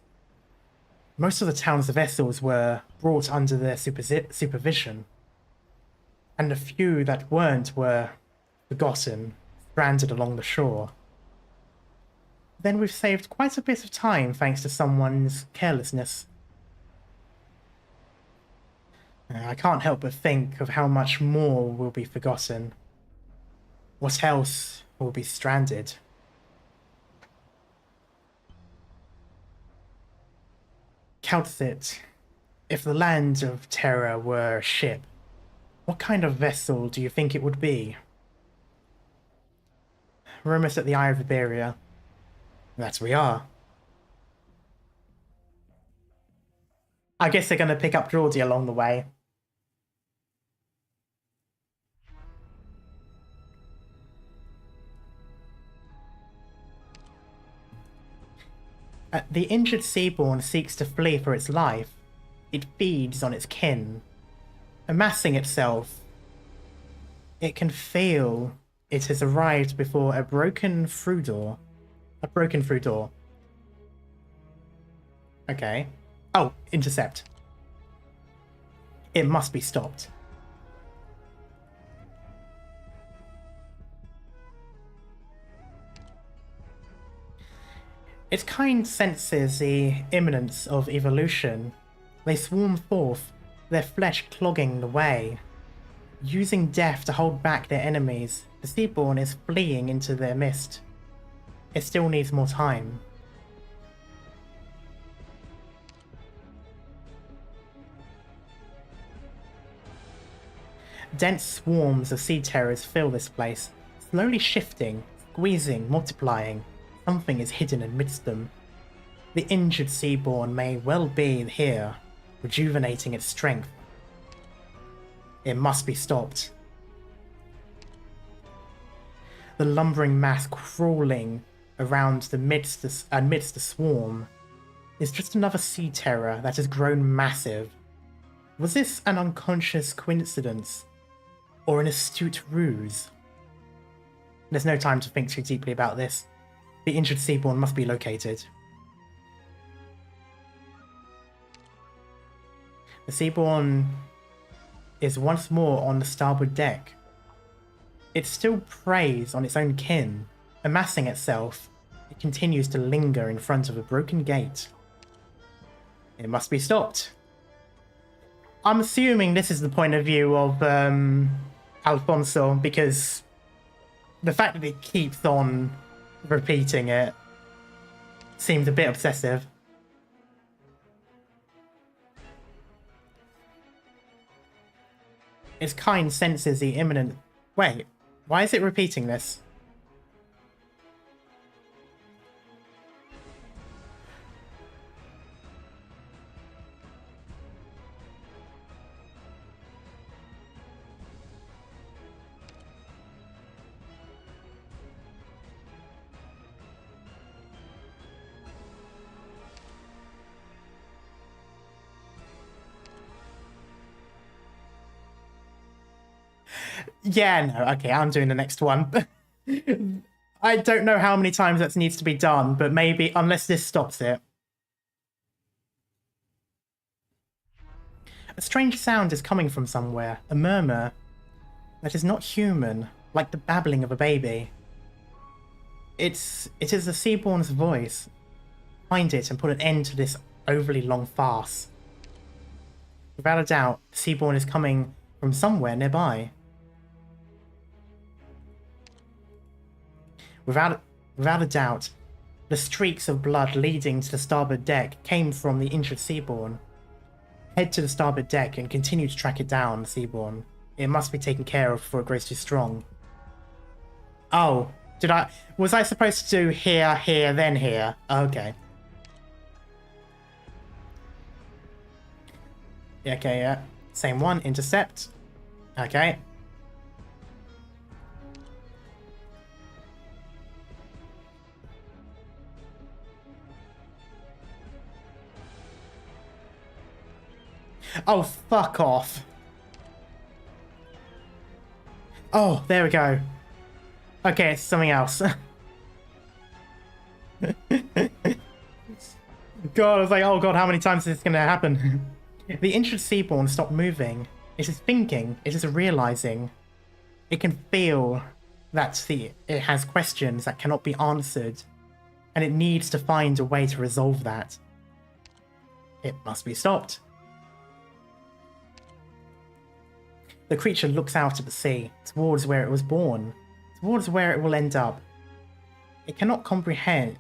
Most of the town's vessels were brought under their supervision. And the few that weren't were forgotten, stranded along the shore. Then we've saved quite a bit of time thanks to someone's carelessness. I can't help but think of how much more will be forgotten. What else will be stranded? Countsit, if the Land of Terror were a ship, what kind of vessel do you think it would be? Rumours at the Eye of Iberia. That we are. I guess they're going to pick up Geordie along the way. The injured Seaborn seeks to flee for its life. It feeds on its kin, amassing itself. It can feel it has arrived before a broken through door. A broken through door. Okay. Oh, intercept. It must be stopped. Its kind senses the imminence of evolution. They swarm forth, their flesh clogging the way. Using death to hold back their enemies, the Seaborn is fleeing into their mist. It still needs more time. Dense swarms of sea terrors fill this place, slowly shifting, squeezing, multiplying. Something is hidden amidst them. The injured Seaborn may well be here, rejuvenating its strength. It must be stopped. The lumbering mass crawling around amidst the swarm is just another sea terror that has grown massive. Was this an unconscious coincidence, or an astute ruse? There's no time to think too deeply about this. The injured Seaborn must be located. The Seaborn is once more on the starboard deck. It still preys on its own kin, amassing itself. It continues to linger in front of a broken gate. It must be stopped. I'm assuming this is the point of view of Alfonso, because the fact that it keeps on repeating it seems a bit obsessive. Its kind senses the imminent... Wait, why is it repeating this? Yeah, no, okay, I'm doing the next one. I don't know how many times that needs to be done, but maybe, unless this stops it. A strange sound is coming from somewhere, a murmur that is not human, like the babbling of a baby. It is the Seaborn's voice. Find it and put an end to this overly long farce. Without a doubt, the Seaborn is coming from somewhere nearby. Without a doubt, the streaks of blood leading to the starboard deck came from the injured Seaborn. Head to the starboard deck and continue to track it down, Seaborn. It must be taken care of before it grows too strong. Oh, was I supposed to do here, here, then here? Okay. Okay, yeah. Same one, intercept. Okay. Oh, fuck off. Oh, there we go. Okay, it's something else. God, I was like, oh god, how many times is this going to happen? The injured Seaborn stopped moving. It is thinking. It is realizing. It can feel that it has questions that cannot be answered, and it needs to find a way to resolve that. It must be stopped. The creature looks out at the sea, towards where it was born, towards where it will end up. It cannot comprehend...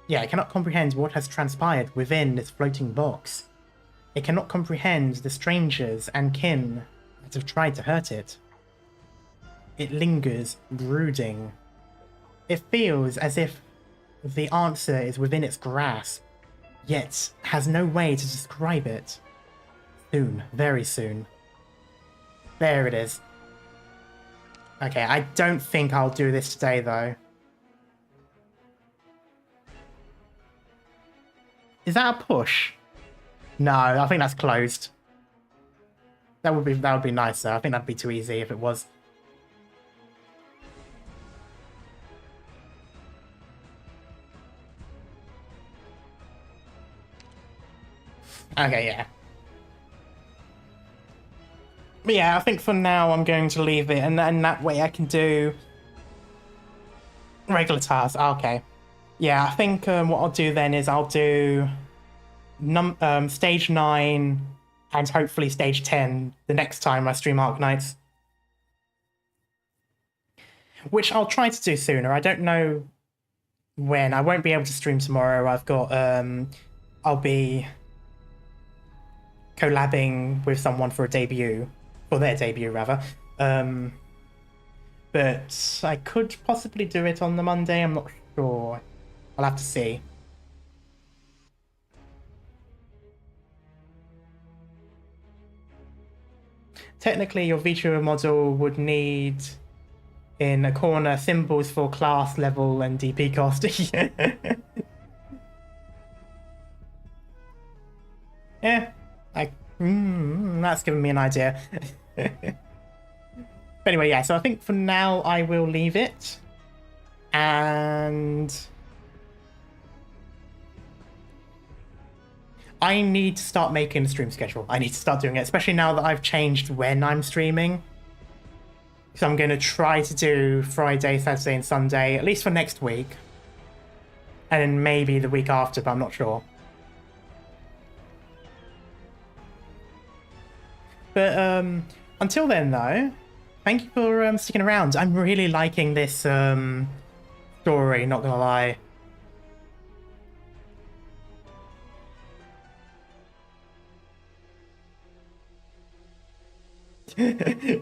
Yeah, it cannot comprehend what has transpired within this floating box. It cannot comprehend the strangers and kin that have tried to hurt it. It lingers, brooding. It feels as if the answer is within its grasp, yet has no way to describe it. Soon, very soon. There it is. Okay, I don't think I'll do this today, though. Is that a push? No, I think that's closed. That would be nicer. I think that'd be too easy if it was. Okay, yeah. But yeah, I think for now I'm going to leave it, and then that way I can do regular tasks. Okay. Yeah, I think what I'll do then is I'll do stage 9 and hopefully stage 10 the next time I stream Arknights. Which I'll try to do sooner. I don't know when. I won't be able to stream tomorrow. I've got I'll be collabing with someone for a debut. For their debut, rather. But I could possibly do it on the Monday, I'm not sure. I'll have to see. Technically, your VTuber model would need, in a corner, symbols for class, level, and DP cost. Yeah, that's given me an idea. But anyway, yeah, so I think for now I will leave it. And I need to start making a stream schedule. I need to start doing it, especially now that I've changed when I'm streaming. So I'm going to try to do Friday, Saturday, and Sunday, at least for next week. And then maybe the week after, but I'm not sure. But until then, though, thank you for sticking around. I'm really liking this story, not gonna lie.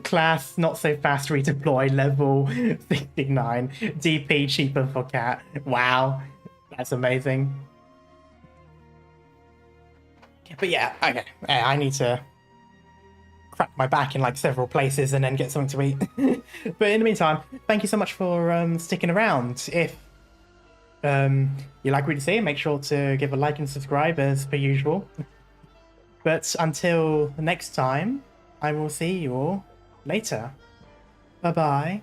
Class not so fast redeploy level 69. DP cheaper for cat. Wow, that's amazing. But yeah, okay. I need to crack my back in like several places and then get something to eat. But in the meantime, thank you so much for sticking around. If you like what you see, make sure to give a like and subscribe as per usual. But until next time, I will see you all later. Bye bye.